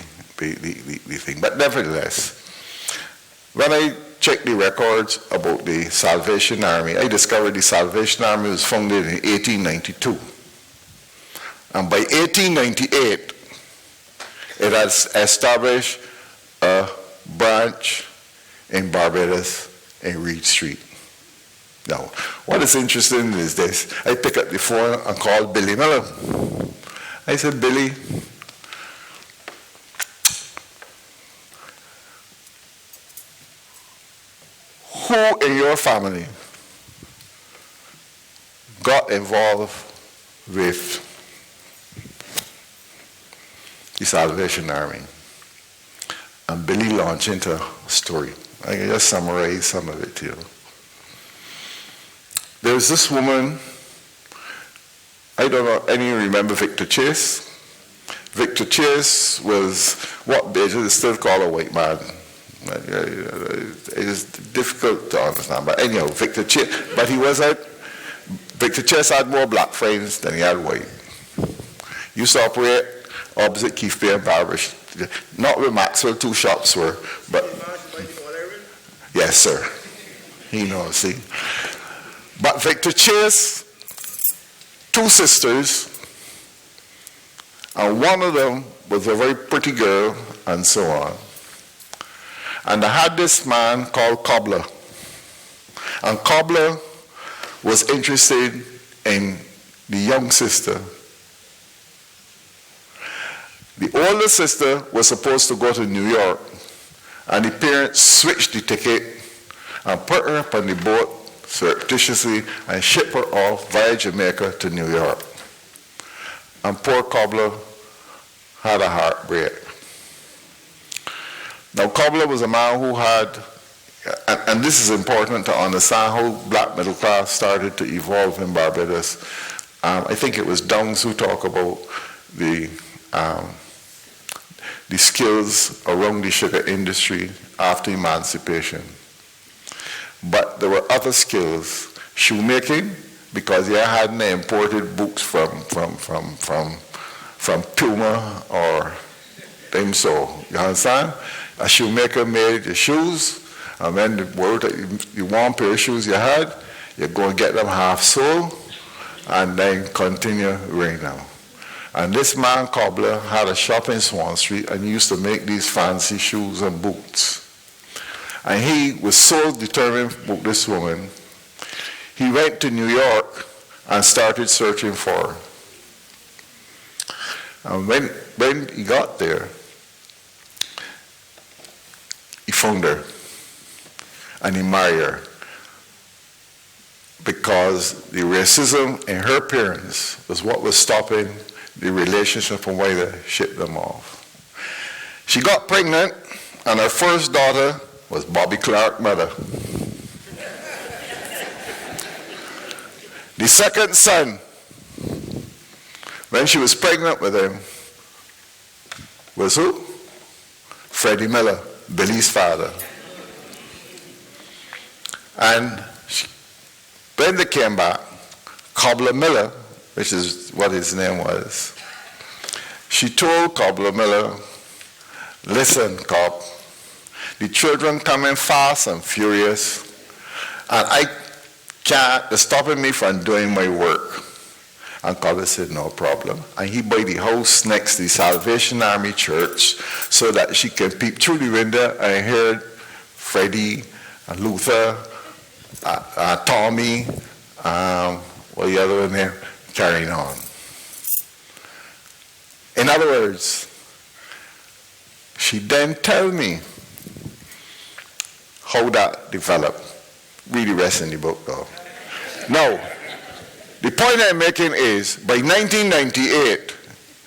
thing. But nevertheless, when I checked the records about the Salvation Army, I discovered the Salvation Army was founded in 1892. And by 1898, it has established a branch in Barbados in Reed Street. Now, what is interesting is this. I pick up the phone and call Billy Miller. I said, Billy, who in your family got involved with the Salvation Army? And Billy launched into a story. I can just summarize some of it to you. There's this woman, I don't know, any remember Victor Chase? Victor Chase was what they still call a white man. It is difficult to understand, but anyhow, Victor Chase, but Victor Chase had more black friends than he had white. Used to operate opposite Keith Bay and Barbers, not where Maxwell two shops were, but yes, sir. He knows, see. But Victor Chase, two sisters, and one of them was a very pretty girl, and so on. And I had this man called Cobbler. And Cobbler was interested in the young sister. The older sister was supposed to go to New York, and the parents switched the ticket and put her up on the boat surreptitiously and ship her off via Jamaica to New York. And poor Cobbler had a heartbreak. Now, Cobbler was a man who had, and this is important to understand how black middle class started to evolve in Barbados. I think it was Downs who talked about the skills around the sugar industry after emancipation. But there were other skills, shoemaking, because they hadn't imported boots from Puma or them so. You understand? A shoemaker made the shoes, and when the one pair of shoes you had, you go and get them half sole, and then continue wearing them. And this man Cobbler had a shop in Swan Street, and he used to make these fancy shoes and boots. And he was so determined about this woman, he went to New York and started searching for her. And when he got there, he found her and he married her. because the racism in her parents was what was stopping the relationship from why they shipped them off. She got pregnant, and her first daughter was Bobby Clark's mother. The second son, when she was pregnant with him, was who? Freddie Miller, Billy's father. And when they came back, Cobbler Miller, which is what his name was, she told Cobbler Miller, listen, Cobb, the children coming fast and furious, and I can't, they're stopping me from doing my work. And Cobbler said, no problem. And he bought the house next to the Salvation Army Church so that she can peep through the window and hear Freddie and Luther, Tommy, what the other one there, carrying on. In other words, she then tell me how that developed. Read the rest in the book though. Now, the point I'm making is, by 1998,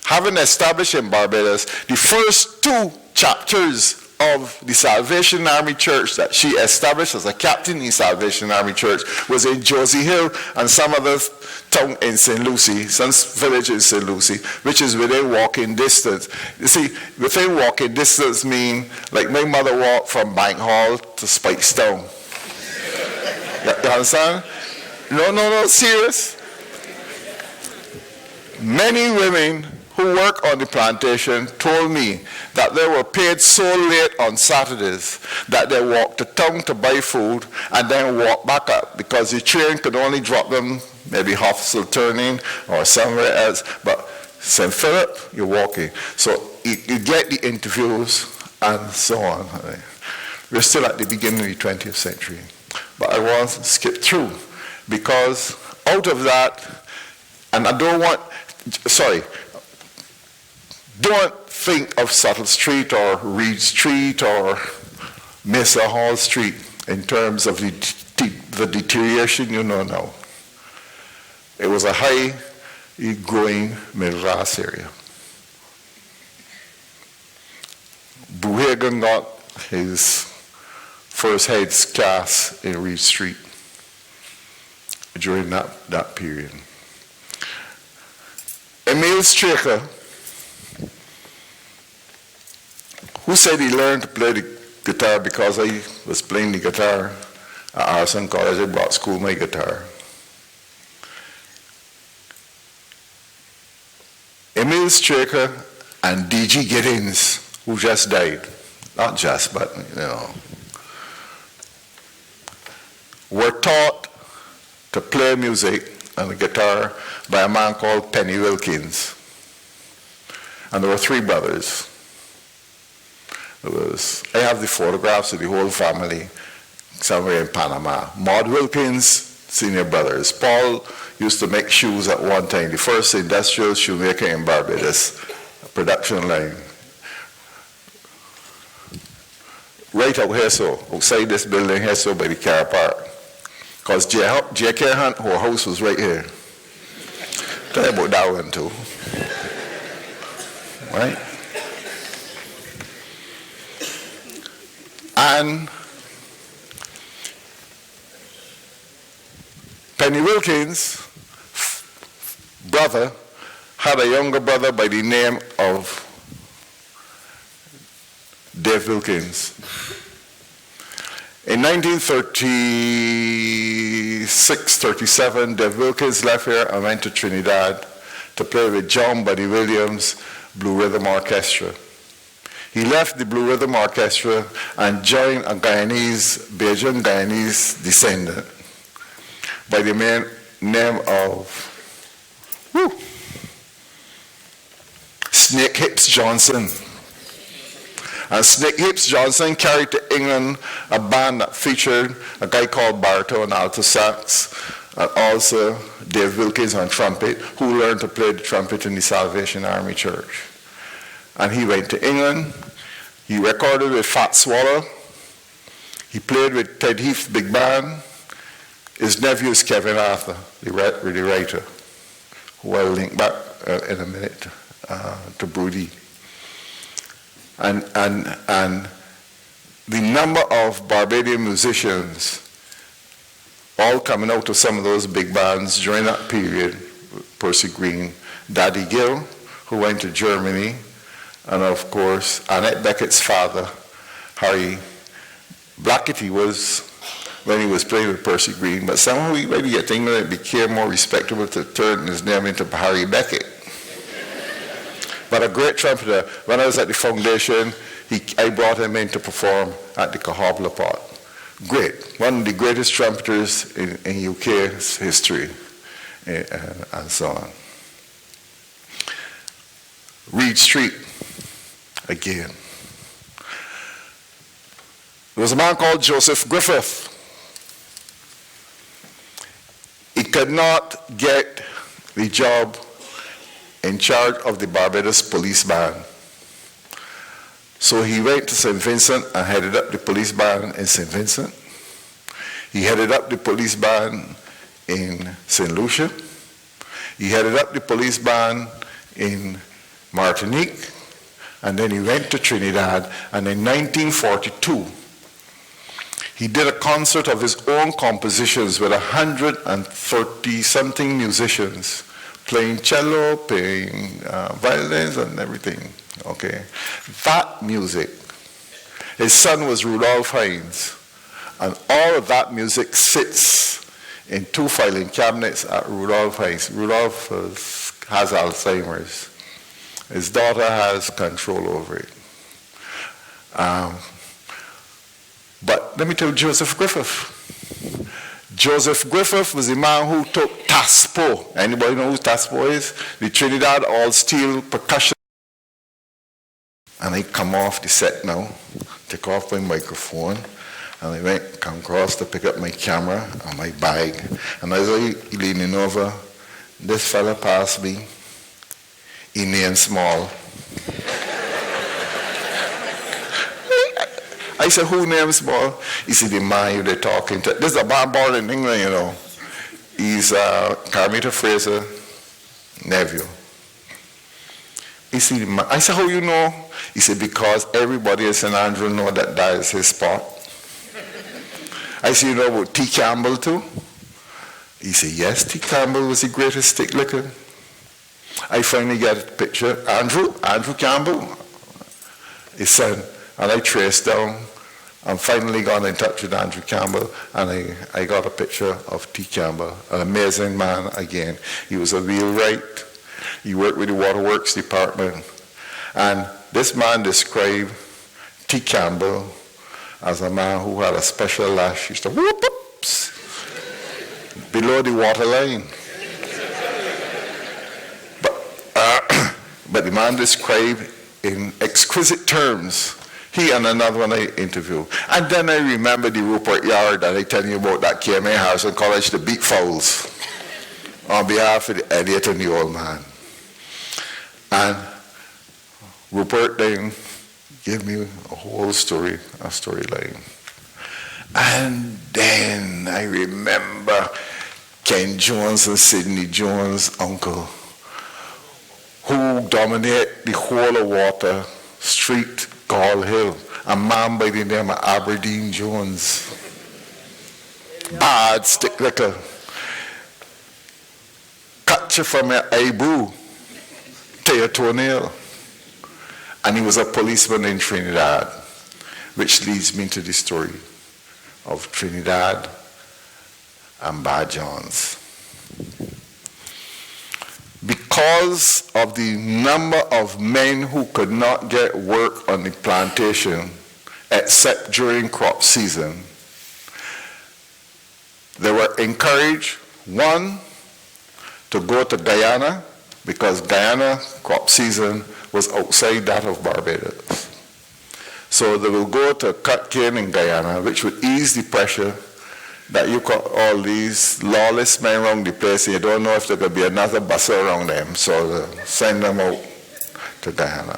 having established in Barbados the first 2 chapters of the Salvation Army Church that she established as a captain in the Salvation Army Church was in Josie Hill and some other town in St. Lucie, some village in St. Lucie, which is within walking distance. You see, within walking distance mean, like my mother walked from Bank Hall to Spikestown. You understand? No, serious. Many women who work on the plantation told me that they were paid so late on Saturdays that they walked to town to buy food and then walk back up because the train could only drop them maybe Hofsel Turning or somewhere else. But St. Philip, you're walking. So you get the interviews and so on. We're still at the beginning of the 20th century. But I want to skip through because out of that, and I don't think of Subtle Street or Reed Street or Mesa Hall Street in terms of the deterioration you know now. It was a high growing middle class area. Buhagan got his first heads cast in Reed Street during that period. Emil Straker, who said he learned to play the guitar because I was playing the guitar at Arson College. I brought school my guitar. Emil Straker and D.G. Giddens, who just died, not just, but were taught to play music on the guitar by a man called Penny Wilkins. And there were 3 brothers. I have the photographs of the whole family somewhere in Panama. Maud Wilkins, senior brothers. Paul used to make shoes at one time, the first industrial shoemaker in Barbados, a production line. Right out here, so outside this building here, so by the car park. Because J.K. Hunt, her house was right here. Tell you about that one too. Right? And Penny Wilkins' brother had a younger brother by the name of Dave Wilkins. In 1936-37, Dave Wilkins left here and went to Trinidad to play with John Buddy Williams' Blue Rhythm Orchestra. He left the Blue Rhythm Orchestra and joined a Bajan Guyanese descendant by the name of Snake Hips Johnson. And Snake Hips Johnson carried to England a band that featured a guy called baritone alto sax, and also Dave Wilkins on trumpet, who learned to play the trumpet in the Salvation Army Church. And he went to England. He recorded with Fat Swallow. He played with Ted Heath's big band. His nephew is Kevin Arthur, the writer, who I'll link back in a minute to Broody. And the number of Barbadian musicians all coming out of some of those big bands during that period, Percy Green, Daddy Gill, who went to Germany, and of course, Annette Beckett's father, Harry Blacketty, was when he was playing with Percy Green, but somehow he maybe I think that it became more respectable to turn his name into Harry Beckett. But a great trumpeter. When I was at the foundation, I brought him in to perform at the Cahobla Pot. Great. One of the greatest trumpeters in UK's history, and so on. Reed Street, again. There was a man called Joseph Griffith. He could not get the job in charge of the Barbados police band. So he went to St. Vincent and headed up the police band in St. Vincent. He headed up the police band in St. Lucia. He headed up the police band in Martinique. And then he went to Trinidad. And in 1942, he did a concert of his own compositions with 130-something musicians playing cello, playing violins and everything, okay? That music, his son was Rudolph Hines, and all of that music sits in 2 filing cabinets at Rudolph Hines. Rudolph has Alzheimer's. His daughter has control over it. But let me tell you Joseph Griffith. Joseph Griffith was the man who took Taspo. Anybody know who Taspo is? The Trinidad all-steel percussion. And I come off the set now, take off my microphone, and I come across to pick up my camera and my bag. And as I leaning over, this fella passed me. He named Small. I said, who named Small? He said, the man you're talking to. This is a man born in England, you know. He's Carmita Fraser nephew. He said, I said, how you know? He said, because everybody in St. Andrew know that is his spot. I said, you know about T. Campbell too? He said, yes, T. Campbell was the greatest stick licker. I finally got a picture. Andrew Campbell, his son. And I traced down and finally got in touch with Andrew Campbell, and I got a picture of T. Campbell, an amazing man again. He was a wheelwright. He worked with the Waterworks Department. And this man described T. Campbell as a man who had a special lash. He used to whoop-oops below the waterline. But the man described in exquisite terms. He and another one I interviewed. And then I remember the Rupert Yard that I tell you about that came in Harrison College to beat fouls on behalf of the idiot and the old man. And Rupert then gave me a whole story, a storyline. And then I remember Ken Jones and Sidney Jones' uncle, who dominate the whole of Water Street, Gall Hill, a man by the name of Aberdeen Jones. Bad stick licker. Cut you from your eyebrow to your toenail. And he was a policeman in Trinidad, which leads me to the story of Trinidad and Bad Johns. Because of the number of men who could not get work on the plantation except during crop season, they were encouraged, one, to go to Guyana, because Guyana crop season was outside that of Barbados. So they will go to cut cane in Guyana, which would ease the pressure that you got all these lawless men around the place, and you don't know if there could be another bus around them, so send them out to Guyana.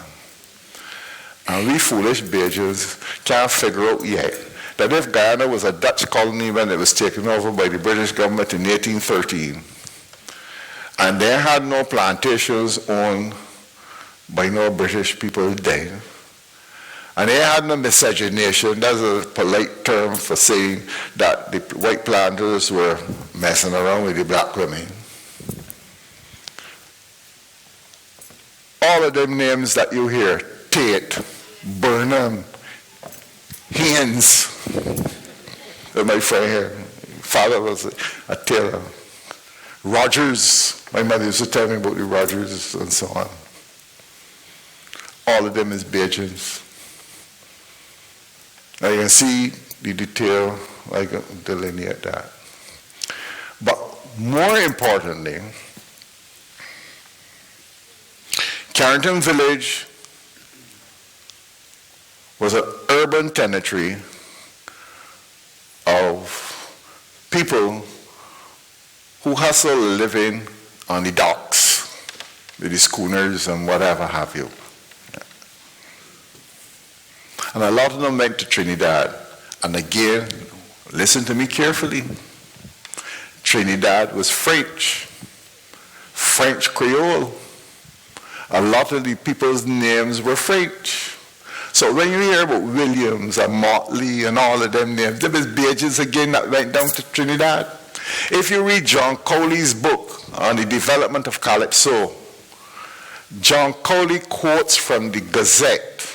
And we foolish Bajans can't figure out yet that if Guyana was a Dutch colony when it was taken over by the British government in 1813, and they had no plantations owned by no British people then, and they had no miscegenation, that's a polite term for saying that the white planters were messing around with the black women. All of them names that you hear, Tate, Burnham, Haynes, my friend here, father was a tailor. Rogers, my mother used to tell me about the Rogers and so on. All of them is Bajans. Now you can see the detail, I can delineate that. But more importantly, Carrington Village was an urban tenantry of people who hustle living on the docks with the schooners and whatever have you. And a lot of them went to Trinidad. And again, listen to me carefully. Trinidad was French Creole. A lot of the people's names were French. So when you hear about Williams and Motley and all of them names, there was Bajans again that went down to Trinidad. If you read John Cowley's book on the development of Calypso, John Cowley quotes from the Gazette,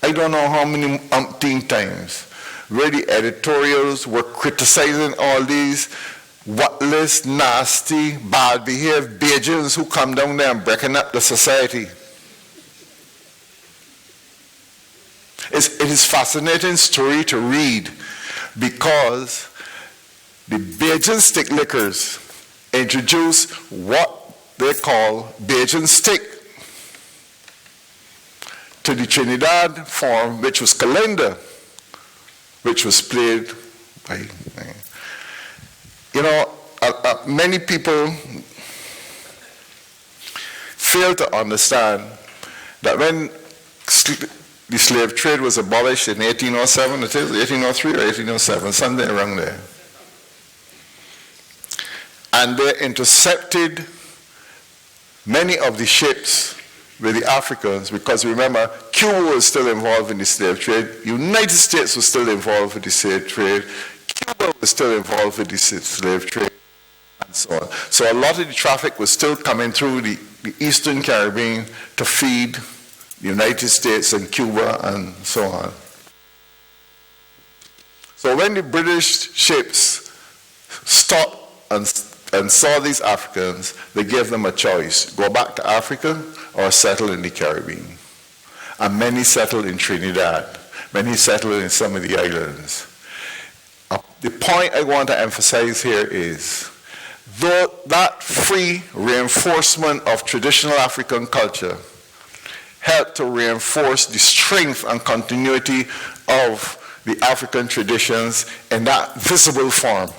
I don't know how many umpteen times, where the editorials were criticizing all these whatless, nasty, bad behaved Bajans who come down there and breaking up the society. It is a fascinating story to read because the Bajan stick liquors introduced what they call Bajan stick to the Trinidad form, which was Calendar, which was played by, many people fail to understand that when the slave trade was abolished in 1807, it is 1803 or 1807, something around there. And they intercepted many of the ships with the Africans, because remember, Cuba was still involved in the slave trade, United States was still involved with the slave trade, Cuba was still involved with the slave trade, and so on. So a lot of the traffic was still coming through the Eastern Caribbean to feed the United States and Cuba and so on. So when the British ships stopped and saw these Africans, they gave them a choice: go back to Africa or settle in the Caribbean. And many settled in Trinidad. Many settled in some of the islands. The point I want to emphasize here is, though that free reinforcement of traditional African culture helped to reinforce the strength and continuity of the African traditions in that visible form,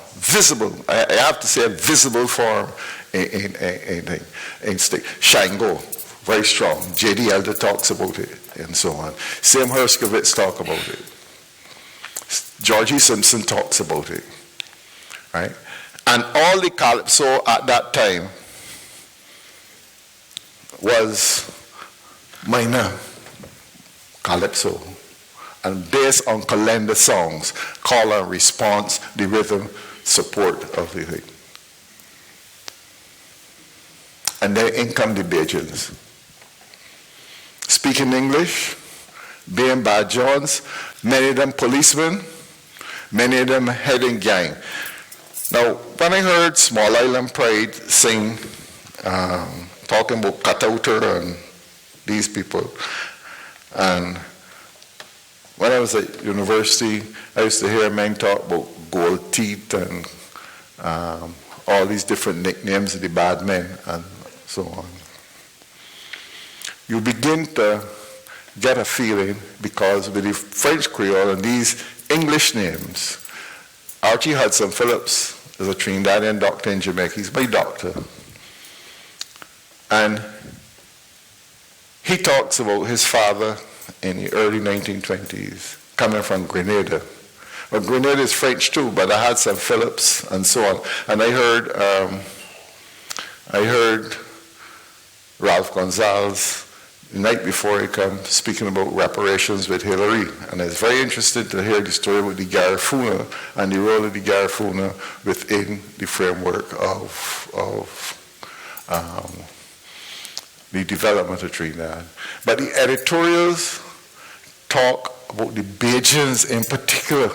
I have to say a visible form in stick. Shango, very strong. J.D. Elder talks about it, and so on. Sam Herskovitz talks about it. Georgie Simpson talks about it, right? And all the calypso at that time was minor calypso, and based on calendar songs, call and response, the rhythm, support of the thing. And then in come the Bajans. Speaking English, being bad Johns, many of them policemen, many of them heading gang. Now, when I heard Small Island Pride sing, talking about Catouter and these people, and when I was at university, I used to hear men talk about gold teeth and all these different nicknames of the bad men and so on. You begin to get a feeling, because with the French Creole and these English names, Archie Hudson Phillips is a Trinidadian doctor in Jamaica. He's my doctor. And he talks about his father in the early 1920s coming from Grenada. Well, Grenade is French too, but I had some Phillips and so on. And I heard Ralph Gonzalez the night before he came speaking about reparations with Hillary. And I was very interested to hear the story about the Garifuna and the role of the Garifuna within the framework of the development of Trinidad. But the editorials talk about the Bajans in particular.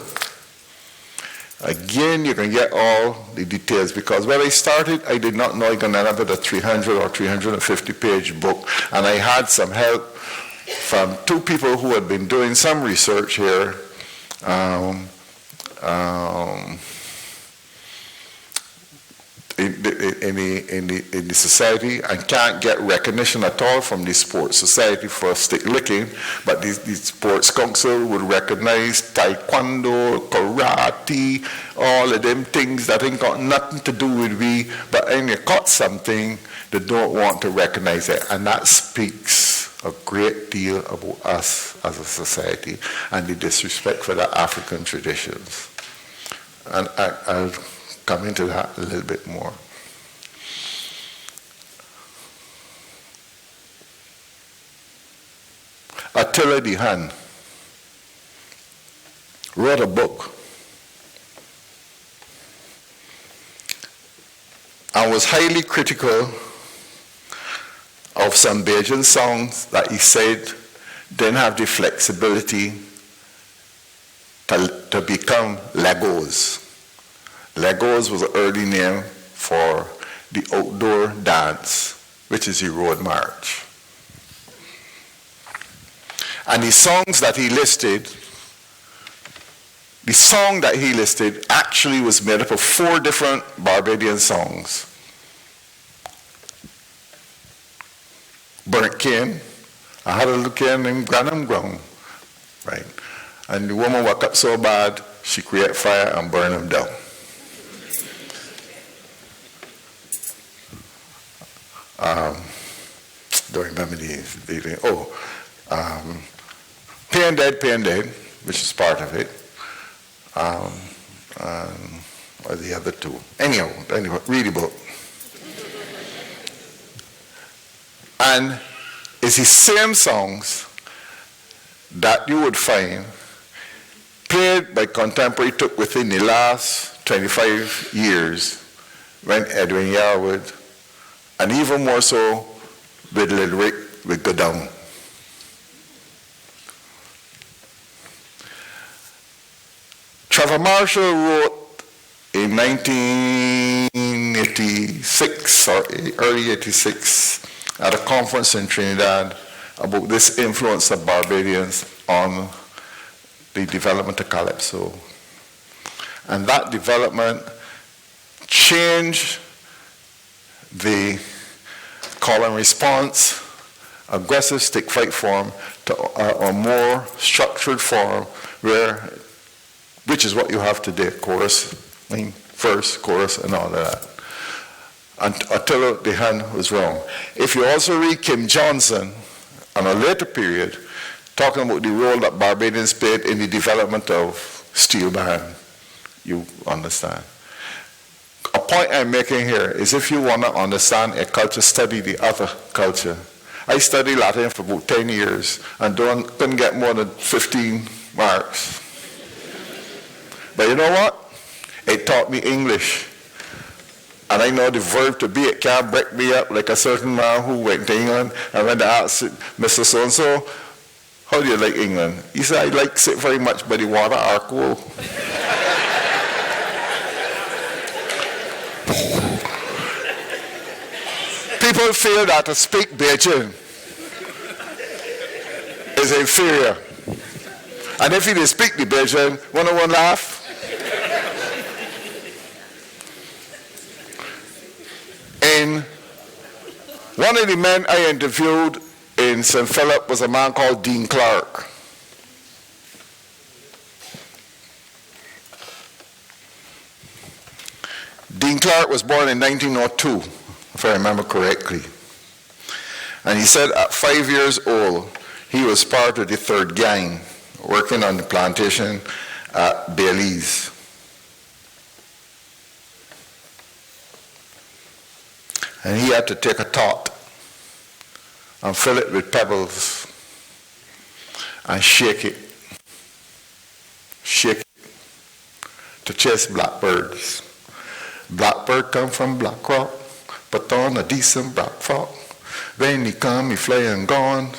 Again, you can get all the details, because when I started, I did not know I could end up with a 300 or 350 page book, and I had some help from two people who had been doing some research here in the society, and can't get recognition at all from the sports society for stick licking, but the sports council would recognize taekwondo, karate, all of them things that ain't got nothing to do with we, but when you caught something, they don't want to recognize it, and that speaks a great deal about us as a society and the disrespect for the African traditions. And I'll come into that a little bit more. Attila the Hun wrote a book and was highly critical of some Bajan songs that he said didn't have the flexibility to become Legos. Legos was an early name for the outdoor dance, which is the road march. And the songs that he listed, the song that he listed actually was made up of 4 different Barbadian songs. Burnt cane, I had a little cane named Granham Ground, right? And the woman woke up so bad, she created fire and burned him down. Don't remember the Pain Dead, which is part of it, or the other 2. Anyhow, read the book. And it's the same songs that you would find played by contemporary took within the last 25 years when Edwin Yarwood, and even more so with Little Rick, would go down. Trevor Marshall wrote in 1986 or early 86 at a conference in Trinidad about this influence of Barbadians on the development of Calypso. And that development changed the call and response, aggressive stick fight form to a more structured form which is what you have today, chorus, verse, chorus, and all of that. And Attila the Hun was wrong. If you also read Kim Johnson, on a later period, talking about the role that Barbadians played in the development of steel band, you understand. A point I'm making here is if you want to understand a culture, study the other culture. I studied Latin for about 10 years and couldn't get more than 15 marks. But you know what? It taught me English. And I know the verb to be. It can't break me up like a certain man who went to England and went to ask Mr. So-and-so, how do you like England? He said, I like it very much, but the water are cool. People feel that to speak Bajan is inferior. And if you speak the Bajan, one laugh. And one of the men I interviewed in St. Philip was a man called Dean Clark. Dean Clark was born in 1902, if I remember correctly. And he said at 5 years old, he was part of the 3rd gang, working on the plantation, at Bailey's. And he had to take a tot and fill it with pebbles and shake it to chase blackbirds. Blackbird come from Black Rock, put on a decent black frock. When he come, he fly and gone.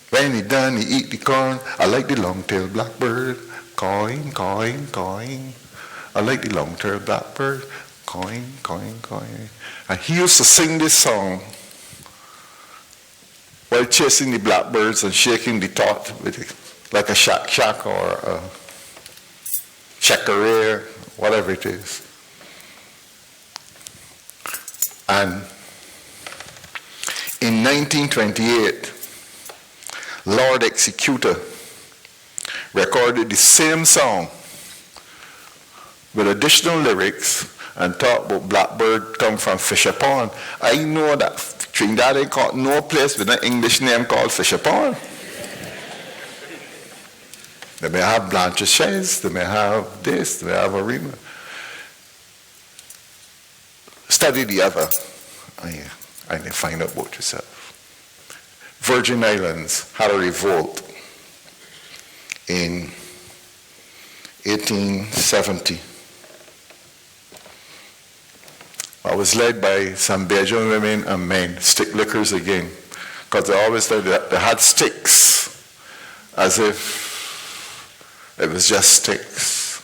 When he done, he eat the corn. I like the long-tailed blackbird, cawing, cawing, cawing. I like the long-tailed blackbird, cawing, cawing, cawing. And he used to sing this song while chasing the blackbirds and shaking the tot with it, like a shack or a chacarere, whatever it is. And in 1928, Lord Executor recorded the same song with additional lyrics and talked about blackbird come from Fisher Pond. I know that Trinidad ain't got no place with an English name called Fisher Pond. They may have Blanchisseuse, they may have this, they may have Arima. Study the other, and you find out about yourself. Virgin Islands had a revolt in 1870. I was led by some Bajan women and men, stick lickers again, because they always said that they had sticks, as if it was just sticks,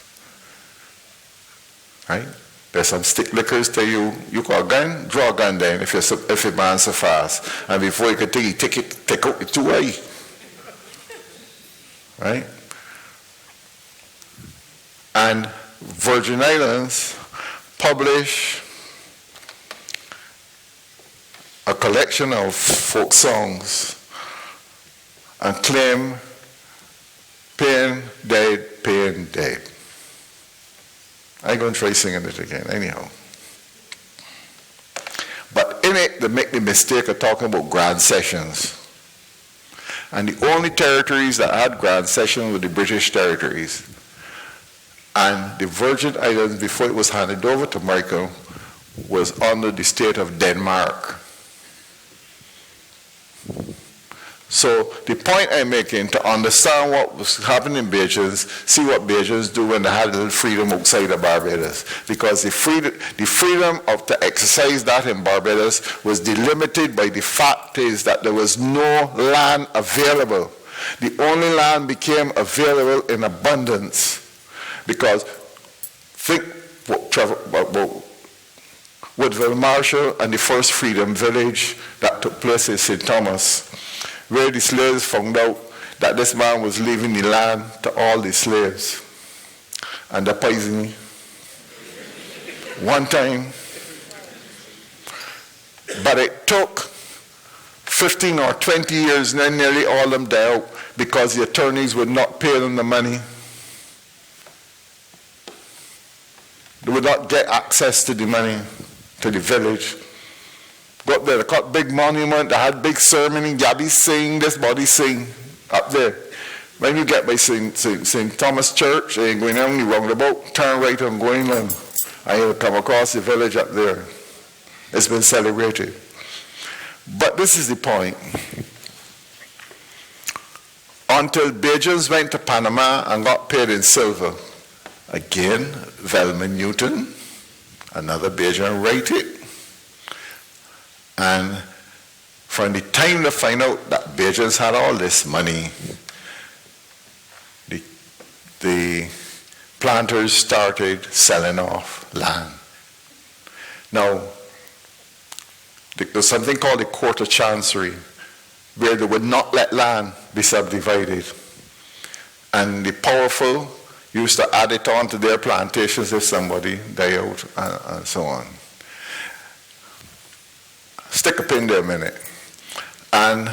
right? There's some stick lickers tell you got a gun, draw a gun then if your man so fast. And before you can take out the two eye. Right? And Virgin Islands publish a collection of folk songs and claim pain dead. I'm going to try singing it again, anyhow. But in it, they make the mistake of talking about grand sessions. And the only territories that had grand sessions were the British territories. And the Virgin Islands, before it was handed over to America, was under the state of Denmark. So the point I'm making, to understand what was happening in Bajans, see what Bajans do when they had a little freedom outside of Barbados. Because the freedom to exercise that in Barbados was delimited by the fact is that there was no land available. The only land became available in abundance. Because think about Woodville Marshall and the first Freedom Village that took place in St. Thomas, where the slaves found out that this man was leaving the land to all the slaves. And the poisoning. One time. But it took 15 or 20 years, and then nearly all of them died out because the attorneys would not pay them the money. They would not get access to the money, to the village. Got there, they got big monument, they had big ceremony, Gabby sing, this body sing up there. When you get by St. Thomas Church, and going down the roundabout, turn right and go inland, and you'll come across the village up there. It's been celebrated. But this is the point. Until Bajans went to Panama and got paid in silver. Again, Velma Newton, another Bajan, write it. And from the time they find out that Bajans had all this money, the planters started selling off land. Now, there's something called the Court of Chancery, where they would not let land be subdivided. And the powerful used to add it on to their plantations if somebody died out and so on. Stick a pin there a minute. And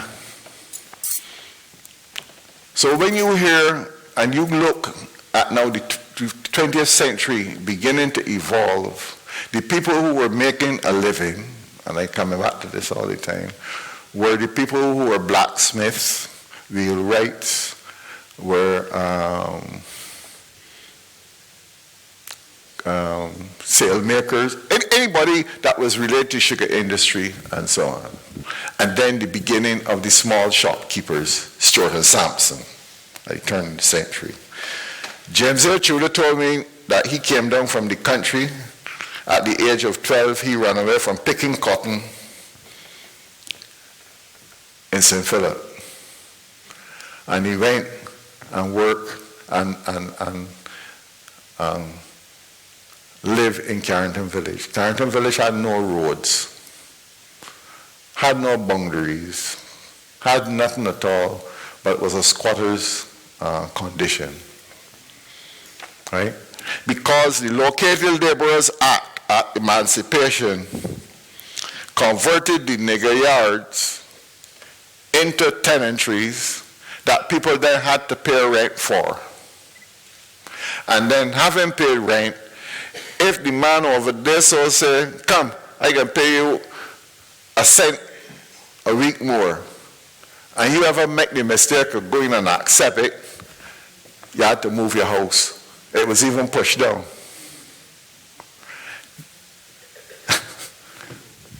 so when you hear and you look at now the 20th century beginning to evolve, the people who were making a living, and I'm coming back to this all the time, were the people who were blacksmiths, wheelwrights, were sail makers, anybody that was related to sugar industry and so on. And then the beginning of the small shopkeepers, Stuart and Sampson, like turn of the century. James A. Tudor told me that he came down from the country. At the age of 12, he ran away from picking cotton in St. Philip. And he went and worked and lived in Carrington Village. Carrington Village had no roads, had no boundaries, had nothing at all, but it was a squatter's condition, right? Because the Located Laborers Act at Emancipation converted the nigger yards into tenantries that people then had to pay rent for. And then having paid rent, if the man over there so say, come, I can pay you a cent a week more, and you ever make the mistake of going and accept it, you had to move your house. It was even pushed down.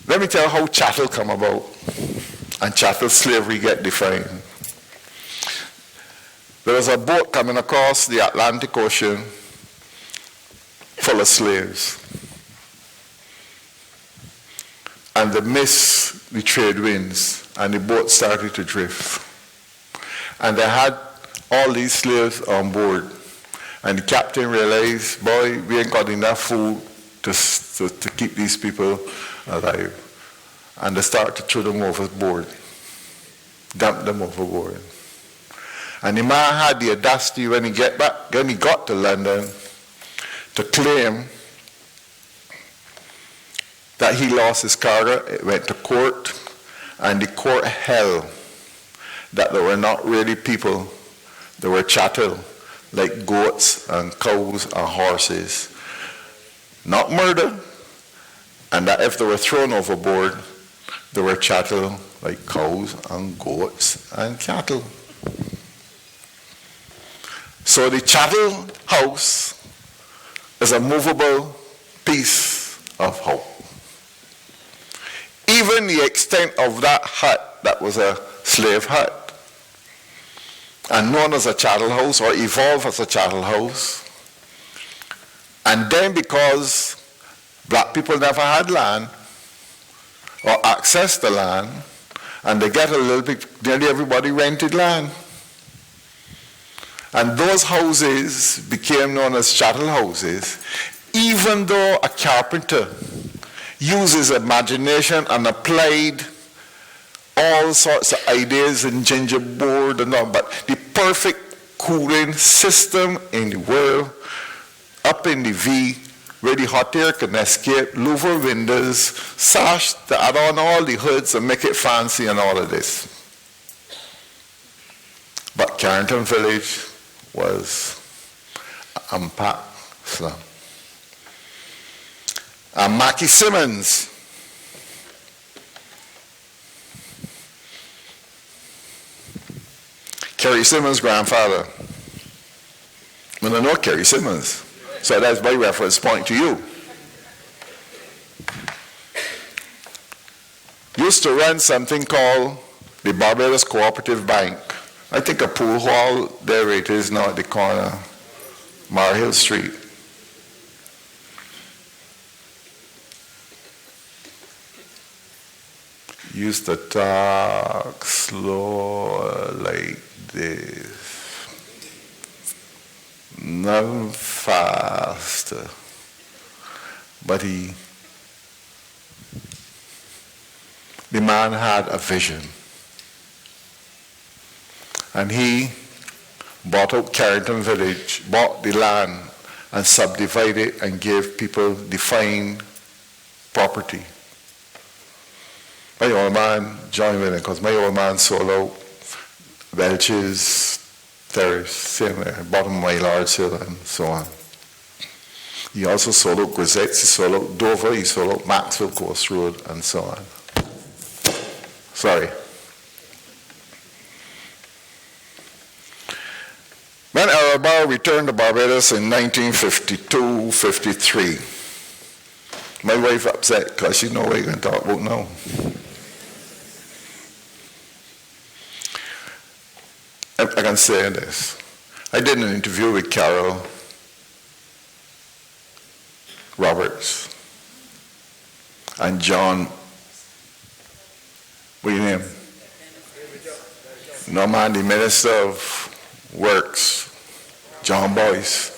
Let me tell you how chattel come about and chattel slavery get defined. There was a boat coming across the Atlantic Ocean full of slaves. And they missed the trade winds and the boat started to drift. And they had all these slaves on board. And the captain realized, boy, we ain't got enough food to keep these people alive. And they started to throw them overboard, dump them overboard. And the man had the audacity when he got to London to claim that he lost his cargo. It went to court, and the court held that they were not really people, they were chattel, like goats and cows and horses, not murder, and that if they were thrown overboard, they were chattel, like cows and goats and cattle. So the chattel house is a movable piece of hope. Even the extent of that hut that was a slave hut, and known as a chattel house or evolved as a chattel house, and then because black people never had land or access to land, and they get a little bit, nearly everybody rented land. And those houses became known as chattel houses, even though a carpenter uses imagination and applied all sorts of ideas in gingerboard and all, but the perfect cooling system in the world, up in the V, where the hot air can escape, louver windows, sash to add on all the hoods and make it fancy and all of this. But Carrington Village was an unpacked slum. And Mackie Simmons, Kerry Simmons' grandfather. I don't know Kerry Simmons, so that's my reference point to you. Used to run something called the Barbados Cooperative Bank. I think a pool hall, there it is now at the corner, Marhill Street. Used to talk slow like this, not faster, but the man had a vision. And he bought out Carrington Village, bought the land and subdivided it and gave people defined property. My old man joined with it because my old man sold out Welch's Terrace, same way, bottom of my large hill and so on. He also sold out Grisette's, he sold out Dover, he sold out Maxwell Coast Road and so on. Sorry. When our bar returned to Barbados in 1952-53. My wife upset because she know what you're going to talk about now. I can say this. I did an interview with Carol Roberts and John, what your name? No man, the Minister of Works, John Boyce,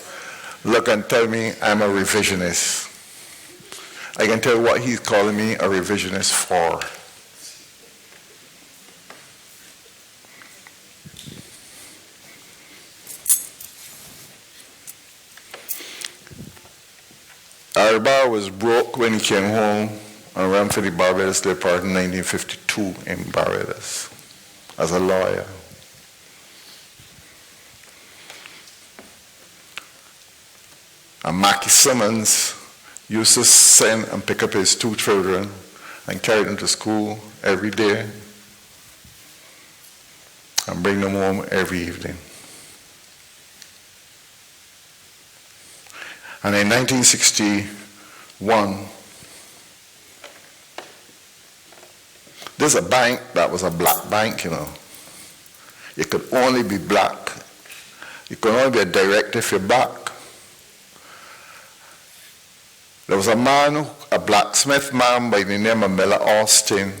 look and tell me I'm a revisionist. I can tell you what he's calling me a revisionist for. Our bar was broke when he came home and ran for the Barbados Day Party in 1952 in Barbados as a lawyer. And Mackie Simmons used to send and pick up his 2 children and carry them to school every day and bring them home every evening. And in 1961, there's a bank that was a black bank, you know. It could only be black. You could only be a director if you're black. There was a man, a blacksmith man by the name of Miller Austin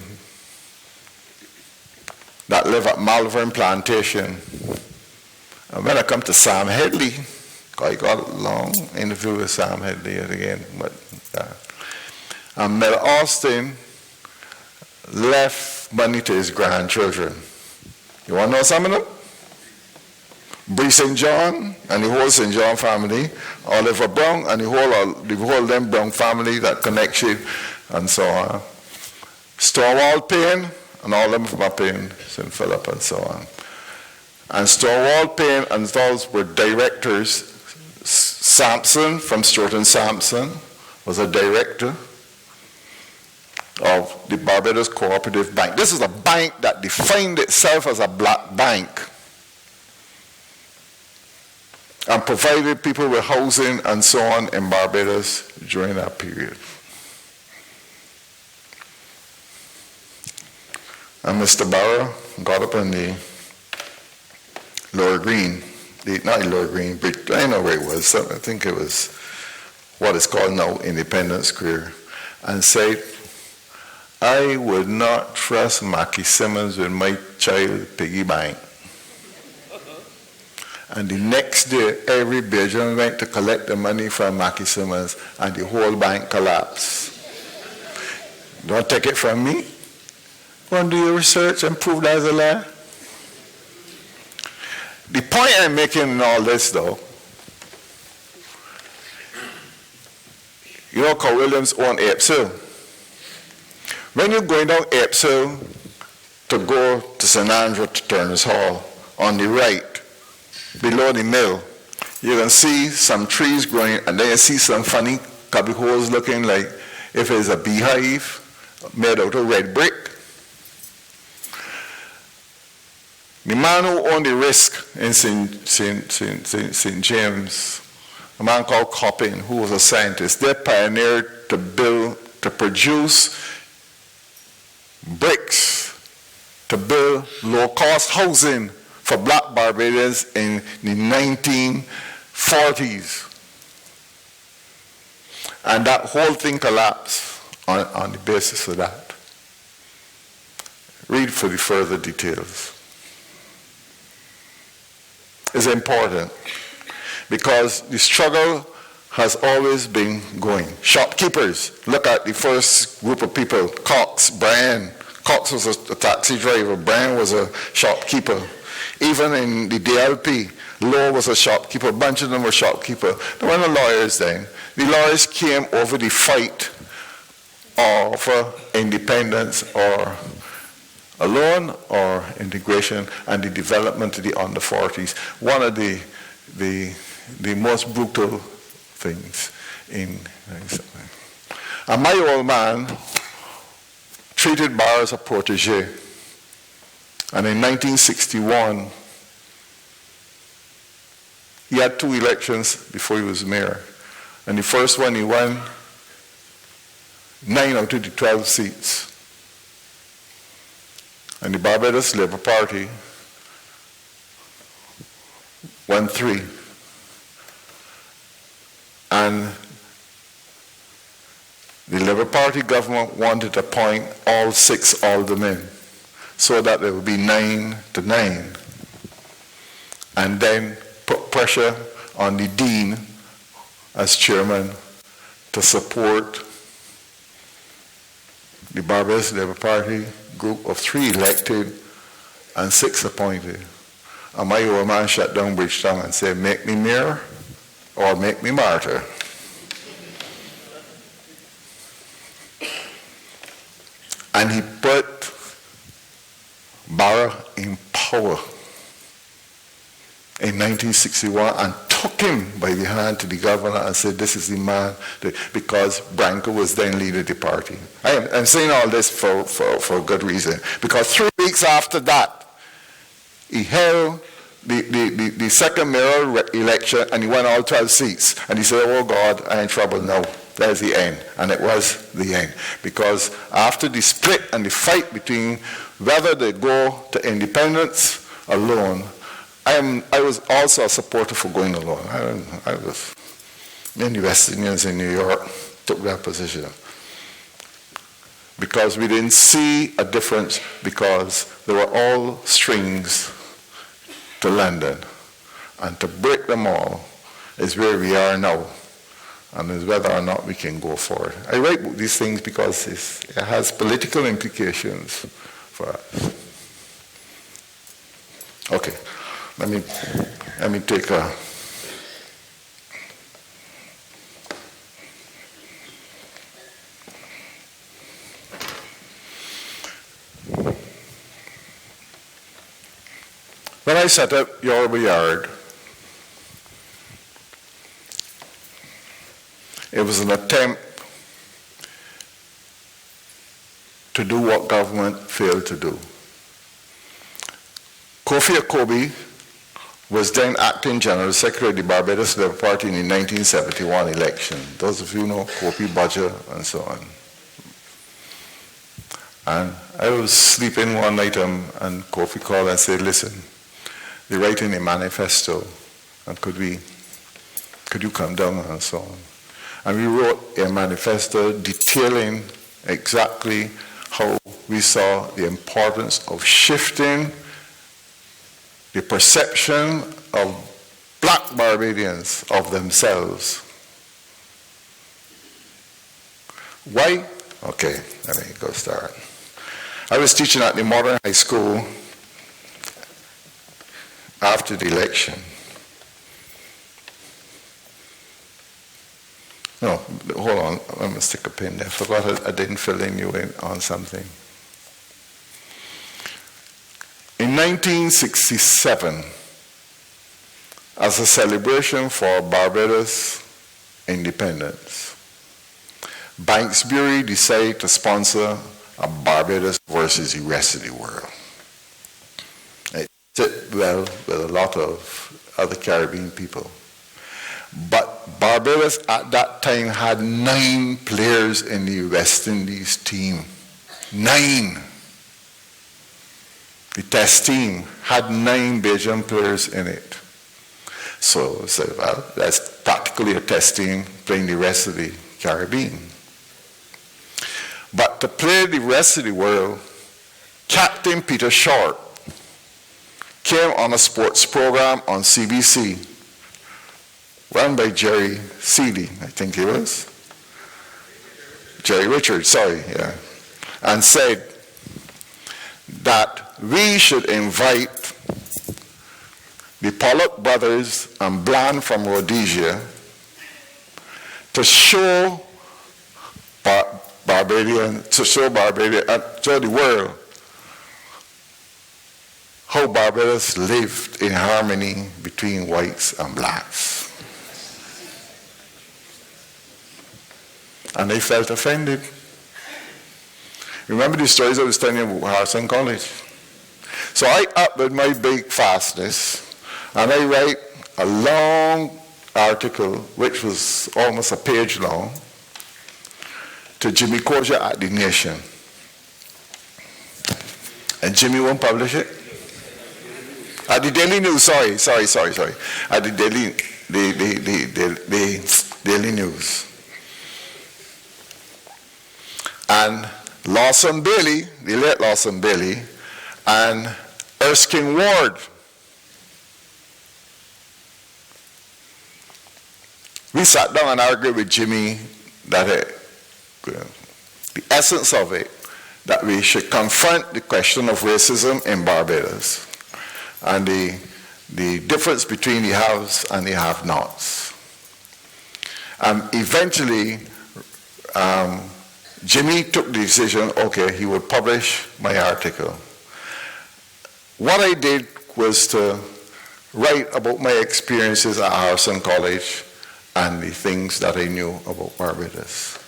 that lived at Malvern Plantation. And when I come to Sam Headley, I got a long interview with Sam Headley again, but and Miller Austin left money to his grandchildren. You want to know some of them? Bree St. John and the whole St. John family, Oliver Brown and the whole them Brown family, that connection, and so on. Stonewall Payne and all them from up in St. Philip and so on. And Stonewall Payne and those were directors. Sampson from Stewart and Sampson was a director of the Barbados Cooperative Bank. This is a bank that defined itself as a black bank and provided people with housing and so on in Barbados during that period. And Mr. Barrow got up in the Lower Green, not the Lower Green, but I know where it was, I think it was what is called now Independence Square, and said, I would not trust Mackie Simmons with my child piggy bank. And the next day, every Belgian went to collect the money from Mackie Simmons, and the whole bank collapsed. Don't take it from me. Go and do your research and prove that's a lie. The point I'm making in all this, though, you know, Carl Williams owned Apes Hill. When you're going down Apes Hill to go to St. Andrew to Turner's Hall, on the right, below the mill, you can see some trees growing, and then you see some funny cubby holes looking like if it's a beehive made out of red brick. The man who owned the risk in St. James, a man called Coppin, who was a scientist, they pioneered to produce bricks, to build low-cost housing for black Barbadians in the 1940s. And that whole thing collapsed on the basis of that. Read for the further details. Is important because the struggle has always been going. Shopkeepers, look at the first group of people, Cox, Brian. Cox was a taxi driver, Brian was a shopkeeper. Even in the DLP, Lowe was a shopkeeper, a bunch of them were shopkeepers. There weren't no lawyers then. The lawyers came over the fight for independence or alone or integration and the development of the under 40s. One of the most brutal things in. And my old man treated Barr as a protege. And in 1961, He had 2 elections before he was mayor. And the first one he won 9 out of the 12 seats. And the Barbados Labour Party won 3. And the Labour Party government wanted to appoint all 6 aldermen so that there would be 9-9. And then put pressure on the dean as chairman to support the Barbados Labour Party group of 3 elected and 6 appointed. And my old man shut down Bridgetown and said, make me mayor or make me martyr. And he put Barra in power in 1961 and took him by the hand to the governor and said, this is the man, because Branco was then leader of the party. I'm saying all this for a good reason, because 3 weeks after that, he held the second mayoral election and he won all 12 seats. And he said, oh God, I'm in trouble now. There's the end. And it was the end. Because after the split and the fight between whether they go to independence alone, I was also a supporter for going alone. I was, many West Indians in New York took that position. Because we didn't see a difference, because they were all strings to London. And to break them all is where we are now. And is whether or not we can go forward. I write these things because it has political implications for us. Okay, let me take a... When I set up Yoruba Yard, it was an attempt to do what government failed to do. Kofi Akobi was then acting General Secretary of the Barbados Labour Party in the 1971 election. Those of you know Kofi Budger and so on. And I was sleeping one night and Kofi called and said, listen, they're writing a manifesto, and could you come down and so on. And we wrote a manifesto detailing exactly how we saw the importance of shifting the perception of black Barbadians of themselves. Why? Okay, let me go start. I was teaching at the Modern High School after the election. No, hold on, I'm going to stick a pin there. I forgot I didn't fill in you in on something. In 1967, as a celebration for Barbados independence, Banksbury decided to sponsor a Barbados versus the rest of the world. It fit well with a lot of other Caribbean people. But Barbados at that time had 9 players in the West Indies team. 9. The test team had 9 Bajan players in it. So, well, that's practically a test team playing the rest of the Caribbean. But to play the rest of the world, Captain Peter Short came on a sports program on CBC, run by Jerry Seeley, I think he was. Jerry Richards, sorry, yeah. And said that we should invite the Pollock brothers and Bland from Rhodesia to show show the world how Barbados lived in harmony between whites and blacks. And they felt offended. Remember the stories I was telling you about Harrison College? So I up with my big fastness, and I write a long article, which was almost a page long, to Jimmy Koja at The Nation. And Jimmy won't publish it? At the Daily News, sorry. At the Daily News. And Lawson Bailey, the late Lawson Bailey, and Erskine Ward. We sat down and argued with Jimmy that the essence of it, that we should confront the question of racism in Barbados and the difference between the haves and the have-nots. Eventually, Jimmy took the decision, okay, he would publish my article. What I did was to write about my experiences at Harrison College and the things that I knew about Barbados.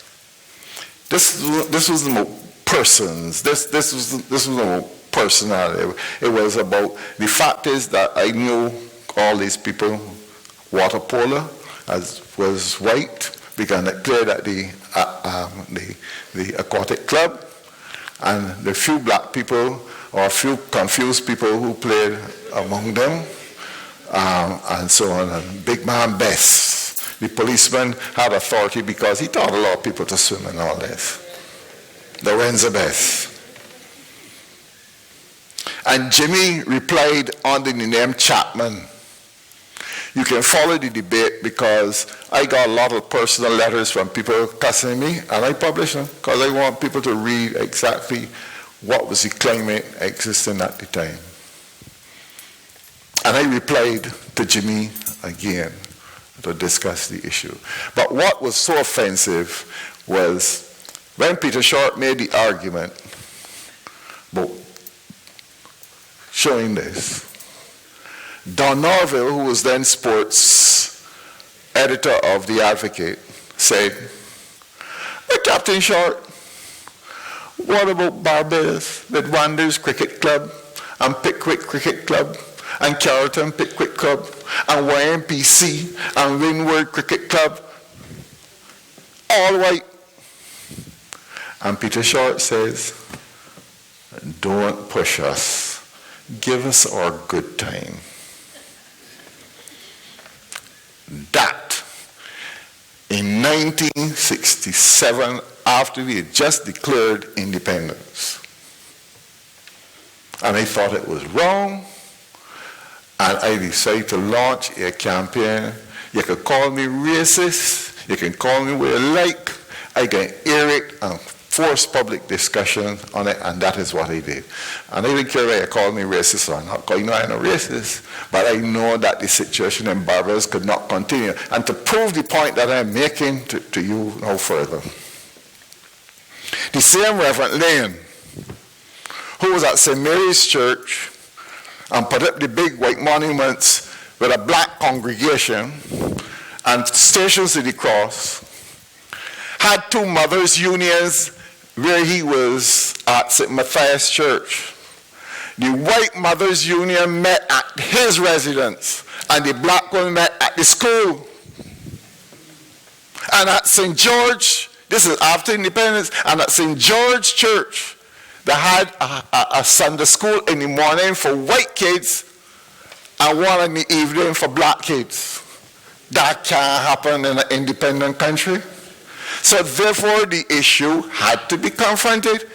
This was about persons. This was about personality. It was about the fact is that I knew all these people. Water polo was white, because it played at the aquatic club, and the few black people or a few confused people who played among them, and so on. And Big Man Bess, the policeman, had authority because he taught a lot of people to swim and all this. Lorenzo Bess. And Jimmy replied under the name Chapman. You can follow the debate because I got a lot of personal letters from people cussing me, and I publish them because I want people to read exactly what was the climate existing at the time. And I replied to Jimmy again to discuss the issue. But what was so offensive was when Peter Short made the argument about showing this, Don Norville, who was then sports editor of The Advocate, said, "Hey, Captain Short, what about Barbados with Wanderers Cricket Club and Pickwick Cricket Club and Carrollton Pickwick Club and YMPC and Windward Cricket Club? All white." And Peter Short says, "Don't push us. Give us our good time." That, in 1967, after we had just declared independence. And I thought it was wrong, and I decided to launch a campaign. You can call me racist, you can call me what you like, I can air it and force public discussion on it, and that is what I did. And I didn't care whether you call me racist or not, because you know I'm not racist, but I know that the situation in Barbados could not continue. And to prove the point that I'm making to you no further, the same Reverend Lane, who was at St. Mary's Church and put up the big white monuments with a black congregation and stations of the cross, had two mothers' unions where he was at St. Matthias Church. The white mothers' union met at his residence, and the black one met at the school. And at St. George, this is after independence, and at St. George Church, they had a Sunday school in the morning for white kids and one in the evening for black kids. That can't happen in an independent country. So therefore, the issue had to be confronted.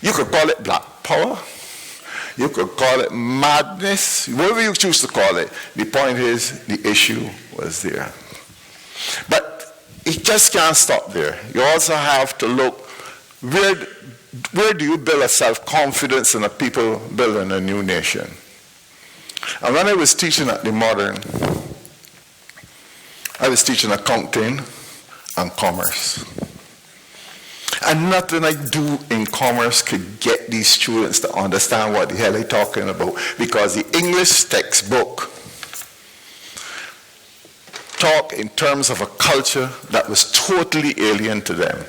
You could call it black power. You could call it madness. Whatever you choose to call it. The point is, the issue was there. But it just can't stop there. You also have to look, where do you build a self-confidence in a people building a new nation? And when I was teaching at the Modern, I was teaching accounting and commerce. And nothing I do in commerce could get these students to understand what the hell I'm talking about, because the English textbook talk in terms of a culture that was totally alien to them.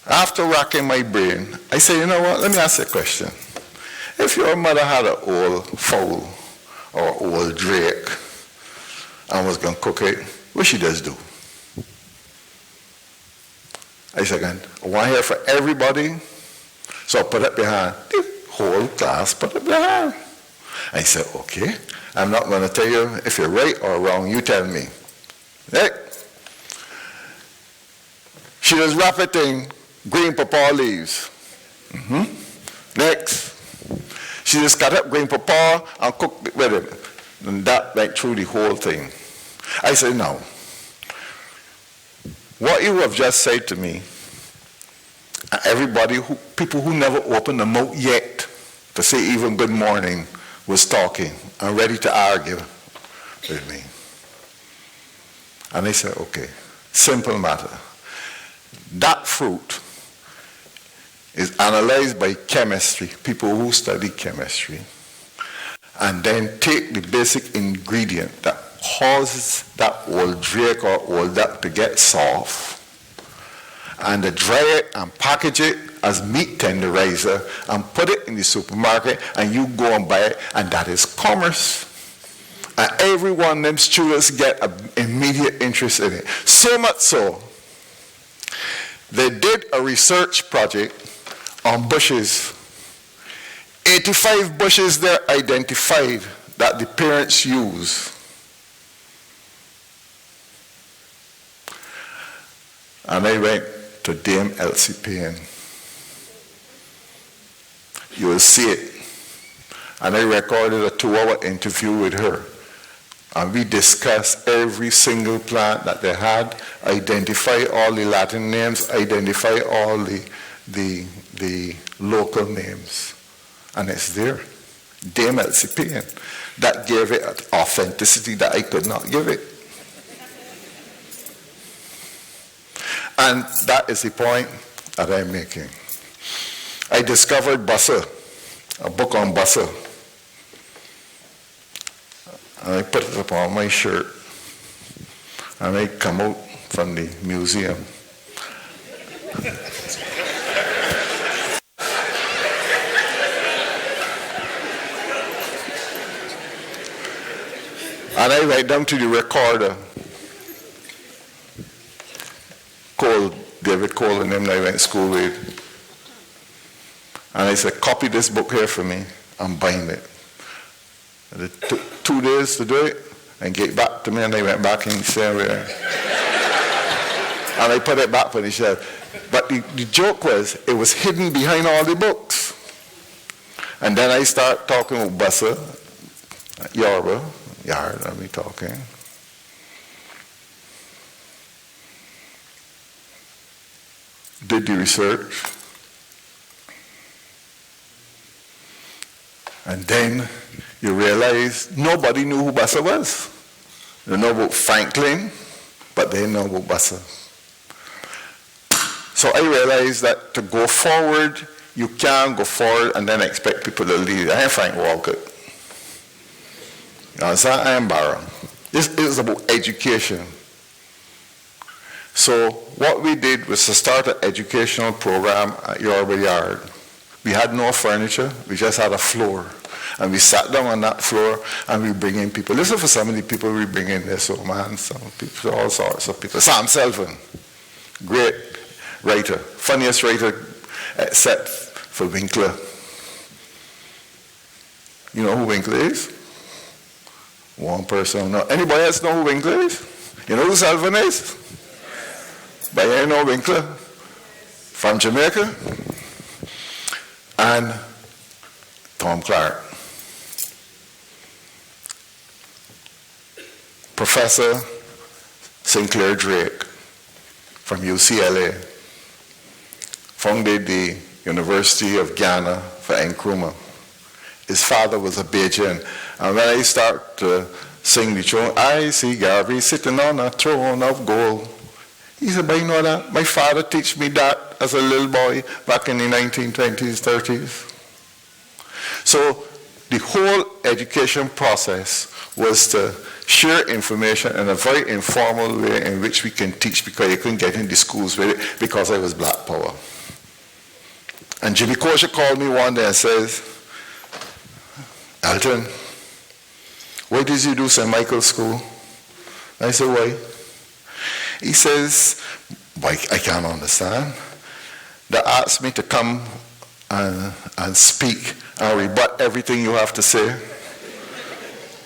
After racking my brain, I said, you know what, let me ask you a question. if your mother had an old fowl or old drake and was going to cook it, what she does do? I said, I want to hear for everybody, so I put it behind. The whole class put it behind. I said, okay, I'm not going to tell you if you're right or wrong, you tell me. Right? She just wrap it in green pawpaw leaves. Next. She just cut up green pawpaw and cooked it with it. And that went through the whole thing. I said, now, what you have just said to me, everybody, people who never opened their mouth yet to say even good morning, was talking and ready to argue with me. And I said, okay, simple matter. That fruit is analyzed by chemistry, people who study chemistry, and then take the basic ingredient that causes that old drake or old duck to get soft, and they dry it and package it as meat tenderizer and put it in the supermarket, and you go and buy it, and that is commerce. And every one of them students get an immediate interest in it. So much so, they did a research project on bushes. 85 bushes there identified that the parents use. And I went to Dame Elsie Payne. You will see it. And I recorded a 2-hour interview with her. And we discussed every single plant that they had, identify all the Latin names, identify all the local names. And it's there. Dame Elsie Payne. That gave it an authenticity that I could not give it. And that is the point that I'm making. I discovered Bussa, a book on Bussa. And I put it up on my shirt. And I come out from the museum. And I write down to the recorder, David Cole and him that I went to school with. And I said, copy this book here for me and bind it. And it took 2 days to do it and get back to me, and I went back in the same way. And I put it back on the shelf. But the joke was, it was hidden behind all the books. And then I start talking with Bussa, Yoruba, Yard, and we talking. Did the research. And then you realize nobody knew who Bussa was. They know about Franklin, but they know about Bussa. So I realized that to go forward, you can't go forward and then expect people to lead. I am Frank Walcott. I am Barra. This is about education. So what we did was to start an educational program at Yoruba Yard. We had no furniture, we just had a floor. And we sat down on that floor and we bring in people. Listen for some of the people we bring in there, so man, some people, all sorts of people. Sam Selvin, great writer, funniest writer except for Winkler. You know who Winkler is? One person. No. Anybody else know who Winkler is? You know who Selvin is? But you know Winkler? From Jamaica? And Tom Clark. Professor Sinclair Drake from UCLA founded the University of Ghana for Nkrumah. His father was a Bajan. And when I start to sing the tune, I see Garvey sitting on a throne of gold. He said, but you know that? My father taught me that as a little boy back in the 1920s, 30s. So the whole education process was to share information in a very informal way in which we can teach, because you couldn't get into schools with it because I was black power. And Jimmy Kosher called me one day and says, Alton, why did you do St. Michael's School? I said, why? He says, why, I can't understand. They asked me to come and speak and rebut everything you have to say.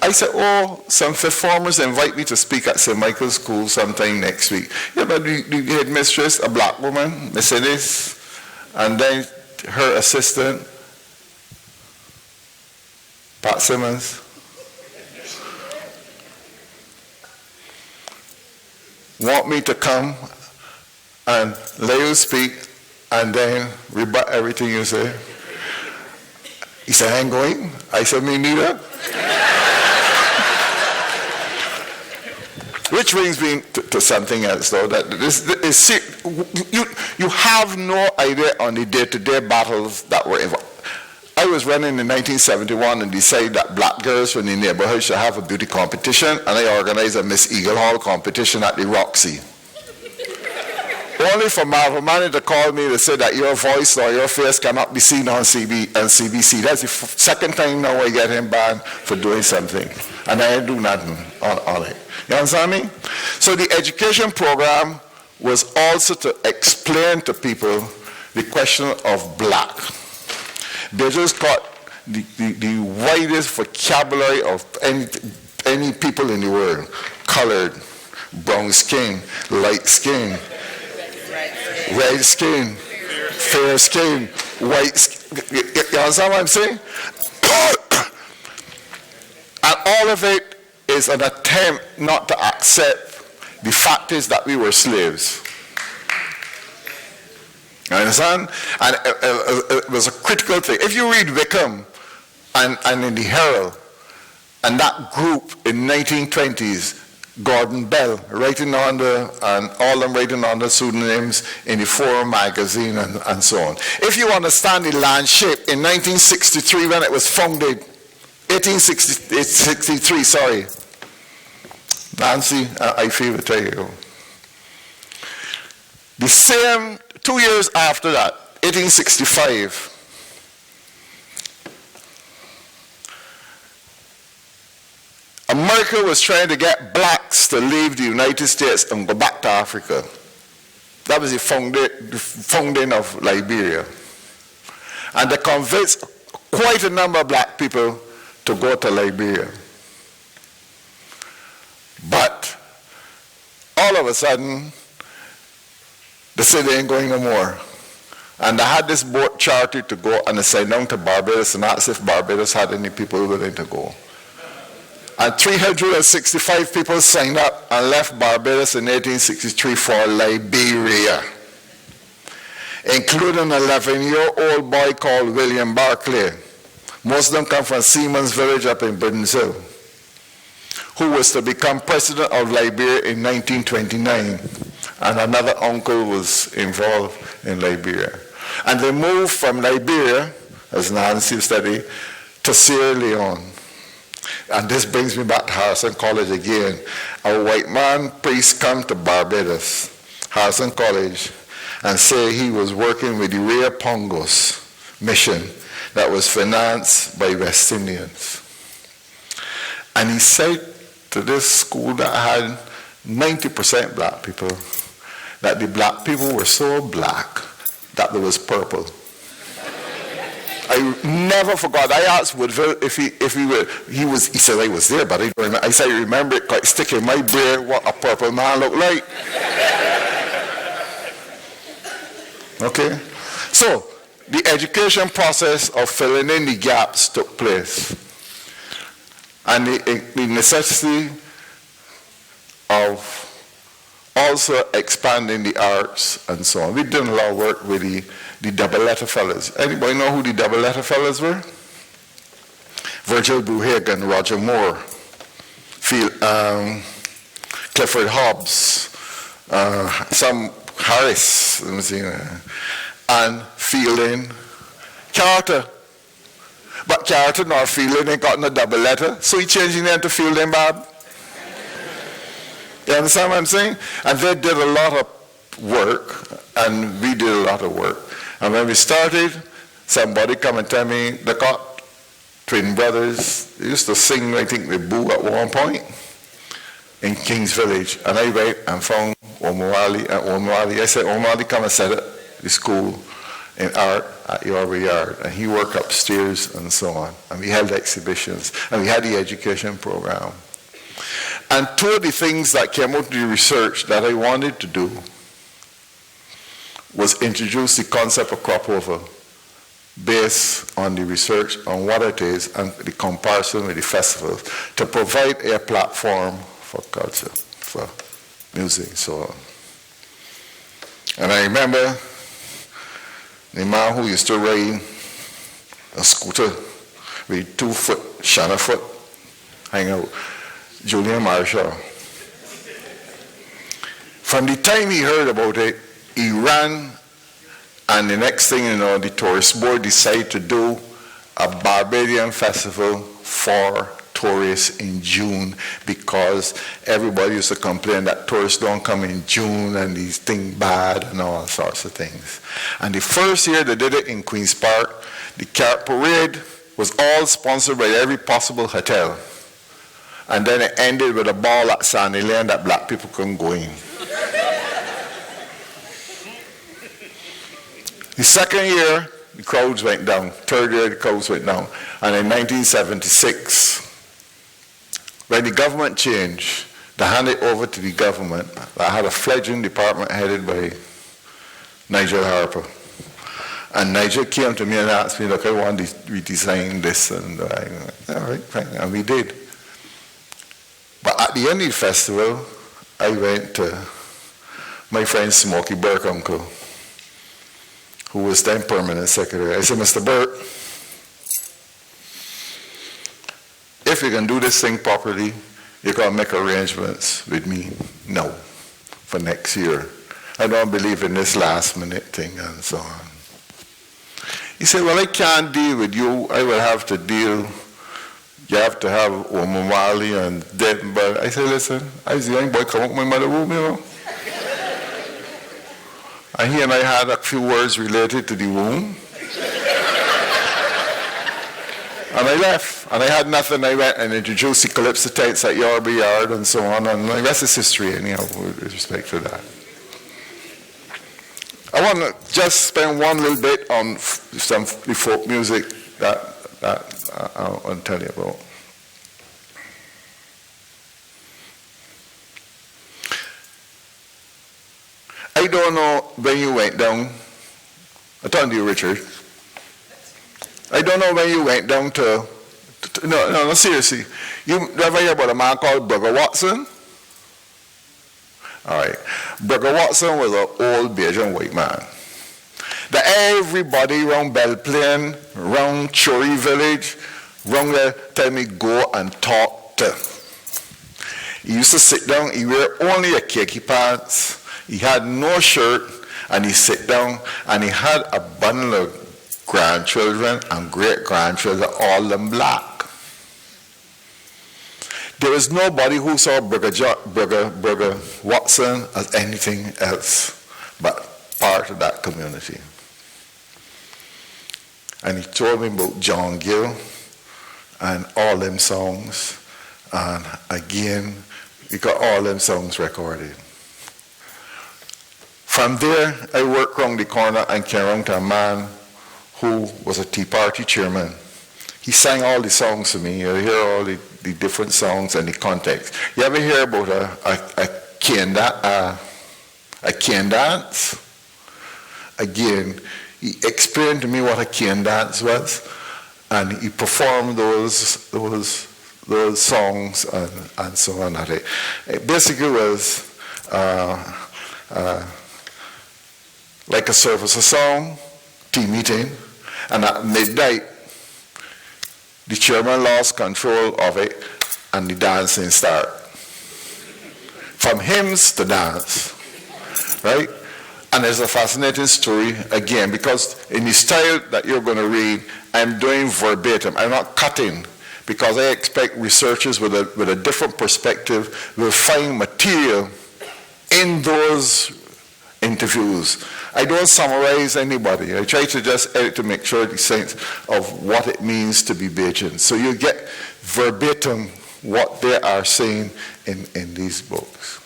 I said, oh, some fifth formers invite me to speak at St. Michael's School sometime next week. You know, the headmistress, a black woman, Mercedes, and then her assistant, Pat Simmons. Want me to come and let you speak and then rebut everything you say? He said, I ain't going. I said, me neither. Which brings me to something else, though, that this is, you have no idea on the day-to-day battles that were involved. I was running in 1971 and decided that black girls from the neighborhood should have a beauty competition, and I organized a Miss Eagle Hall competition at the Roxy. Only for Marvel Manny to call me to say that your voice or your face cannot be seen on CBC. That's the second time now I get him banned for doing something, and I didn't do nothing on it. You understand me? So the education program was also to explain to people the question of black. They just got the widest vocabulary of any people in the world. Colored, brown skin, light skin, red skin, fair skin, white skin. You understand what I'm saying? And all of it is an attempt not to accept the fact is that we were slaves. You understand? And it was a critical thing. If you read Wickham and in the Herald, and that group in 1920s, Gordon Bell, writing under, and all them writing under pseudonyms in the Forum magazine and so on. If you understand the land shape in 1963 when it was founded, 1863, sorry. Nancy, I feel to tell you. The same 2 years after that, 1865, America was trying to get blacks to leave the United States and go back to Africa. That was the founding of Liberia. And they convinced quite a number of black people to go to Liberia. But all of a sudden, they said they ain't going no more. And they had this boat chartered to go and they said down to Barbados and asked if Barbados had any people willing to go. And 365 people signed up and left Barbados in 1863 for Liberia, including an 11-year-old boy called William Barclay. Most of them come from Seaman's Village up in Brazil, who was to become president of Liberia in 1929. And another uncle was involved in Liberia. And they moved from Liberia, as Nancy studied, to Sierra Leone. And this brings me back to Harrison College again. A white man priest come to Barbados, Harrison College, and say he was working with the Ray Pongos mission that was financed by West Indians. And he said to this school that had 90% black people, that the black people were so black that there was purple. I never forgot. I asked Woodville if he said I was there, but I don't remember. I said I remember it quite stick in my brain what a purple man looked like. Okay? So the education process of filling in the gaps took place. And the necessity of also expanding the arts and so on. We did a lot of work with the double letter fellas. Anybody know who the double letter fellas were? Virgil Buhagan, Roger Moore, Clifford Hobbs, some Harris, let me see, and Fielding, Carter. But Carter nor Fielding ain't got no double letter, so he changed his name to Fielding Bob. You understand what I'm saying? And they did a lot of work, and we did a lot of work. And when we started, somebody come and tell me they got twin brothers. They used to sing, I think, the boo at one point in King's Village. And I went and found Omawali at Omawali. I said, Omawali, come and set up the school in art at Elombe Yard. And he worked upstairs and so on. And we held exhibitions. And we had the education program. And two of the things that came out of the research that I wanted to do was introduce the concept of crop over based on the research on what it is and the comparison with the festivals to provide a platform for culture, for music, so on. And I remember the man who used to ride a scooter with 2 foot, Shanna foot, hang out, Julian Marshall. From the time he heard about it, he ran, and the next thing you know, the tourist board decided to do a Barbadian festival for tourists in June because everybody used to complain that tourists don't come in June and these things bad and all sorts of things. And the first year they did it in Queen's Park, the carrot parade was all sponsored by every possible hotel. And then it ended with a ball at Sandy Lane that black people couldn't go in. The second year, the crowds went down. Third year, the crowds went down. And in 1976, when the government changed, they handed it over to the government. I had a fledgling department headed by Nigel Harper. And Nigel came to me and asked me, look, I want to redesign this. And I went, all right, fine. And we did. But at the end of the festival, I went to my friend Smokey Burke uncle, who was then permanent secretary. I said, Mr. Burke, if you can do this thing properly, you can make arrangements with me now for next year. I don't believe in this last minute thing and so on. He said, well, I can't deal with you. I will have to deal. You have to have Omawali and Denton. But I said, listen, I was the young boy come up my mother's room, you know. And he and I had a few words related to the womb. And I left. And I had nothing. I went and introduced the Calypso Tights at Elombe Yard and so on. And the rest is history, anyhow, with respect to that. I want to just spend one little bit on some the folk music that I want to tell you about. I don't know when you went down. I told you, Richard. I don't know when you went down to no, seriously. You ever hear about a man called Brother Watson? All right. Brother Watson was an old Bajan white man. That everybody around Belle Plaine, around Chori Village, around there, tell me go and talk to. He used to sit down, he wear only a khaki pants. He had no shirt, and he sit down, and he had a bundle of grandchildren and great-grandchildren, all them black. There was nobody who saw Brother Watson as anything else but part of that community. And he told me about John Gill and all them songs, and again, we got all them songs recorded. From there, I worked around the corner and came around to a man who was a Tea Party chairman. He sang all the songs to me. You hear all the different songs and the context. You ever hear about a cane dance? Again, he explained to me what a cane dance was, and he performed those songs and so on. It basically was like a service of song, tea meeting, and at midnight, the chairman lost control of it and the dancing started. From hymns to dance, right? And there's a fascinating story, again, because in the style that you're going to read, I'm doing verbatim. I'm not cutting, because I expect researchers with a different perspective will find material in those interviews. I don't summarize anybody. I try to just edit to make sure the sense of what it means to be Bajan. So you get verbatim what they are saying in these books.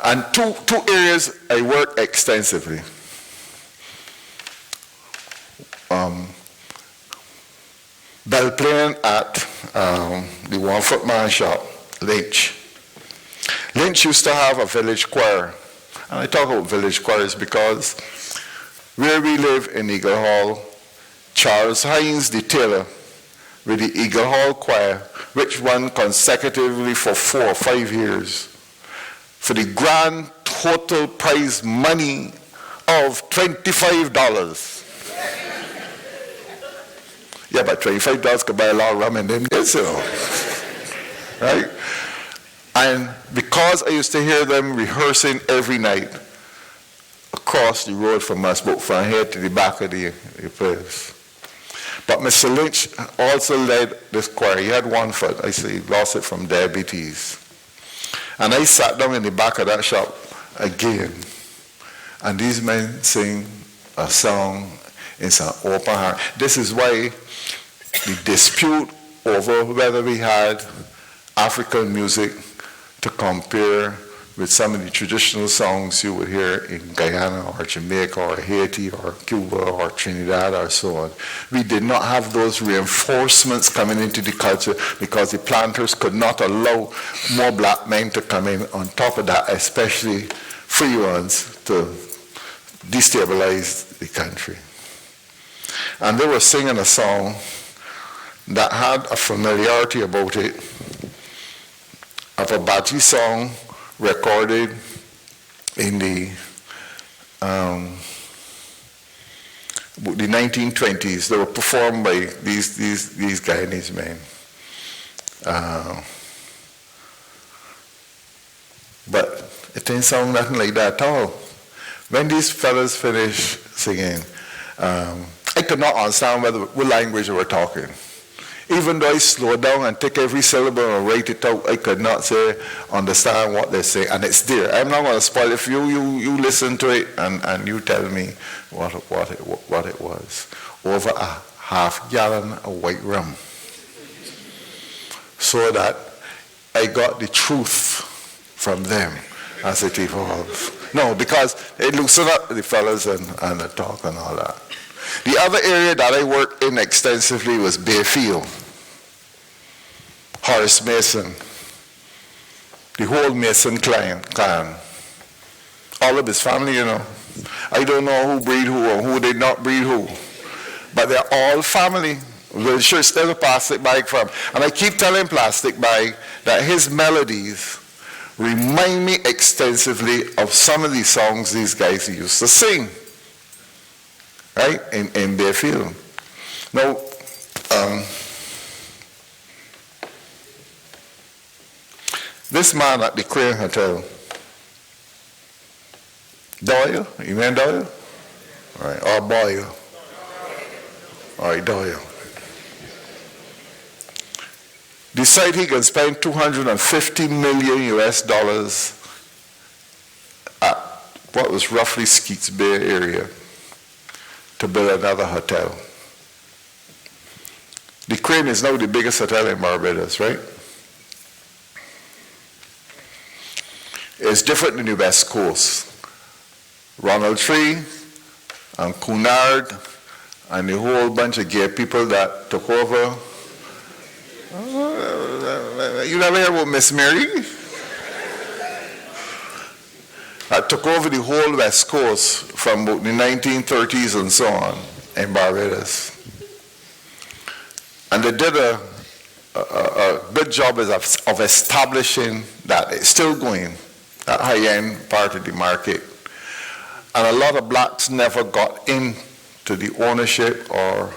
And two areas I work extensively. Bell playing at the One Foot Man shop, Lynch. Lynch used to have a village choir. And I talk about village choirs because where we live in Eagle Hall, Charles Hines, the tailor, with the Eagle Hall choir, which run consecutively for 4 or 5 years, for the grand total prize money of $25. Yeah, but $25 could buy a lot of rum in them days, you know. Right? And because I used to hear them rehearsing every night across the road from us, both from here to the back of the place. But Mr. Lynch also led this choir. He had one foot. I say he lost it from diabetes. And I sat down in the back of that shop again. And these men sing a song in some open heart. This is why the dispute over whether we had African music to compare with some of the traditional songs you would hear in Guyana or Jamaica or Haiti or Cuba or Trinidad or so on. We did not have those reinforcements coming into the culture because the planters could not allow more black men to come in on top of that, especially free ones, to destabilize the country. And they were singing a song that had a familiarity about it of a Baji song recorded in the 1920s. They were performed by these Guyanese men. But it didn't sound nothing like that at all. When these fellas finished singing, I could not understand what language they were talking. Even though I slowed down and take every syllable and write it out, I could not understand what they say. And it's there. I'm not going to spoil it. If you listen to it and you tell me what it was. Over a half gallon of white rum. So that I got the truth from them as it evolved. No, because it loosened up the fellas and the talk and all that. The other area that I worked in extensively was Bayfield. Horace Mason. The whole Mason clan. All of his family, you know. I don't know who breed who or who did not breed who. But they're all family. We'll sure still a plastic bag from. And I keep telling Plastic Bag that his melodies remind me extensively of some of the songs these guys used to sing. Right? In Bayfield. Now, this man at the Crane Hotel, Doyle, you mean Doyle? All right, or Boyle. All right, Doyle. Decide he can spend $250 million at what was roughly Skeets Bay area to build another hotel. The Crane is now the biggest hotel in Barbados, right? It's different in the West Coast. Ronald Tree and Cunard and the whole bunch of gay people that took over. You never heard about Miss Mary? That took over the whole West Coast from about the 1930s and so on in Barbados. And they did a good job of establishing that. It's still going, that high-end part of the market. And a lot of blacks never got into the ownership or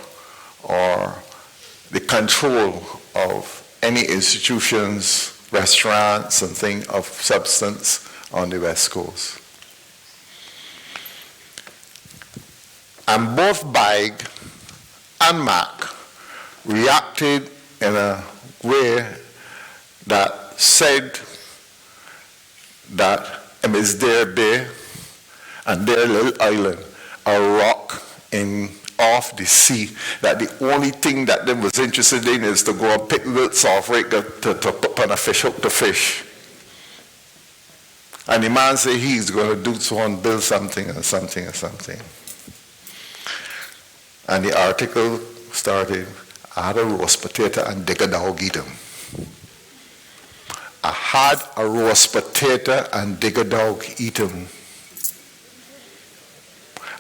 the control of any institutions, restaurants, and things of substance on the West Coast. And both Bag and Mac reacted in a way that said that and it's their bay and their little island, a rock off the sea, that the only thing that they was interested in is to go and pick wilts off right to put on a fish hook to fish. And the man said he's going to do so and build something and something and something. And the article started, I had a roast potato and dig a dog eat 'em. I had a roast potato and dig a dog eat 'em.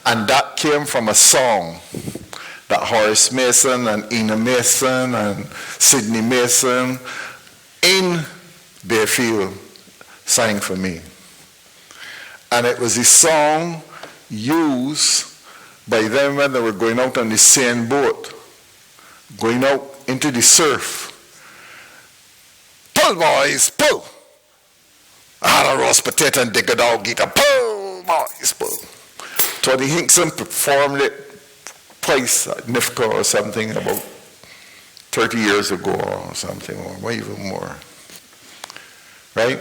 And that came from a song that Horace Mason and Ina Mason and Sidney Mason in Bayfield sang for me. And it was a song used by them when they were going out on the Seine boat, going out into the surf. Pull, boys, pull. I had a roast potato and dig a dog eat 'em. Pull, boys, pull. Tony Hinkson performed it twice at NIFCA or something about 30 years ago or something, or even more. Right?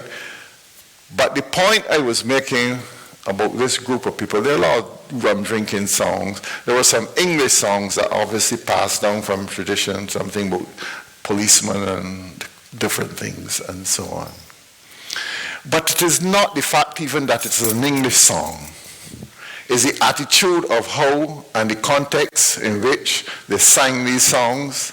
But the point I was making about this group of people, there are a lot of rum drinking songs. There were some English songs that obviously passed down from tradition, something about policemen and different things and so on. But it is not the fact even that it's an English song. Is the attitude of how and the context in which they sang these songs,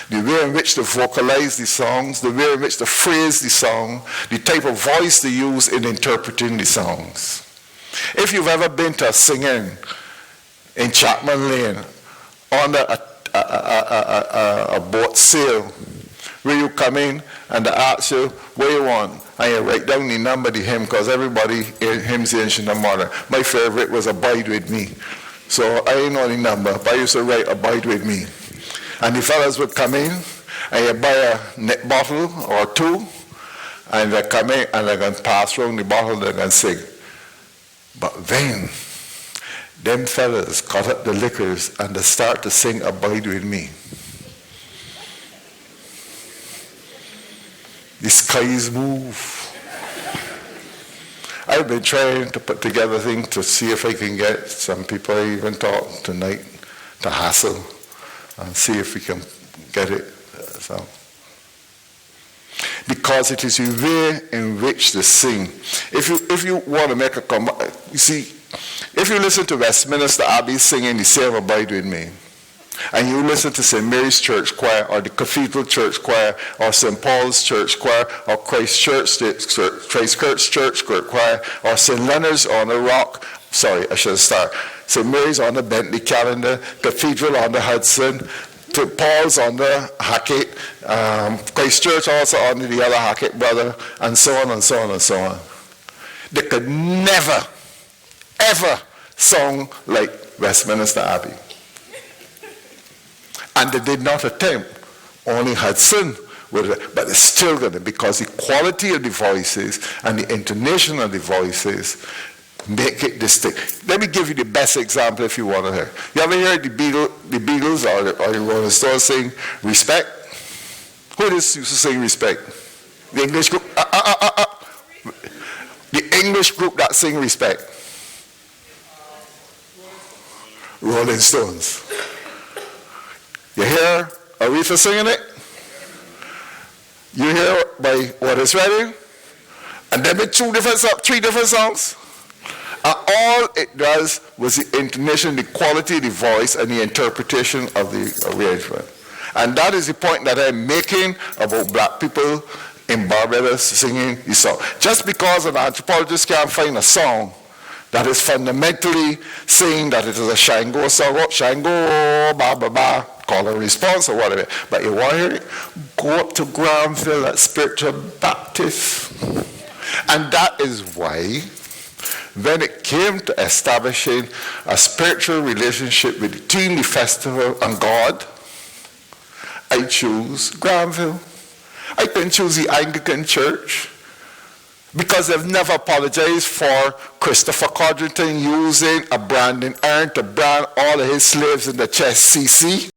the way in which they vocalized the songs, the way in which they phrased the song, the type of voice they use in interpreting the songs. If you've ever been to a singing in Chapman Lane under a boat sail, where you come in and they ask you, what you want? And you write down the number of the hymn, because everybody hymns the ancient modern. My favorite was Abide With Me. So I didn't know the number, but I used to write Abide With Me. And the fellas would come in, and you buy a neck bottle or two, and they come in and they're going to pass around the bottle, they're going to sing. But then, them fellas cut up the liquors and they start to sing Abide With Me. The skies move. I've been trying to put together things to see if I can get some people I even talk tonight to hassle and see if we can get it. So. Because it is the way in which they sing. If you want to make a you see, if you listen to Westminster Abbey singing the same Abide With Me, and you listen to St. Mary's Church Choir or the Cathedral Church Choir or St. Paul's Church Choir or Christ Church Choir or St. Leonard's on the Rock, St. Mary's on the Bentley Calendar, Cathedral on the Hudson, St. Paul's on the Hackett, Christ Church also on the other Hackett brother, and so on and so on and so on. They could never, ever sing like Westminster Abbey. And they did not attempt. Only Hudson would, but it's still going to, because the quality of the voices and the intonation of the voices make it distinct. Let me give you the best example if you want to hear. You ever heard the Beatles or the Rolling Stones sing Respect? Who used to sing Respect? The English group? The English group that sing Respect. Rolling Stones. You hear Aretha singing it? You hear by Otis Redding? And then with three different songs? And all it does was the intonation, the quality of the voice, and the interpretation of the arrangement. And that is the point that I'm making about black people in Barbados singing the song. Just because an anthropologist can't find a song that is fundamentally saying that it is a Shango song, Shango, ba ba ba, call and response or whatever. But you want to hear it? Go up to Granville at Spiritual Baptist. And that is why, when it came to establishing a spiritual relationship between the festival and God, I choose Granville. I couldn't choose the Anglican Church, because they've never apologized for Christopher Codrington using a branding iron to brand all of his slaves in the chest, CC.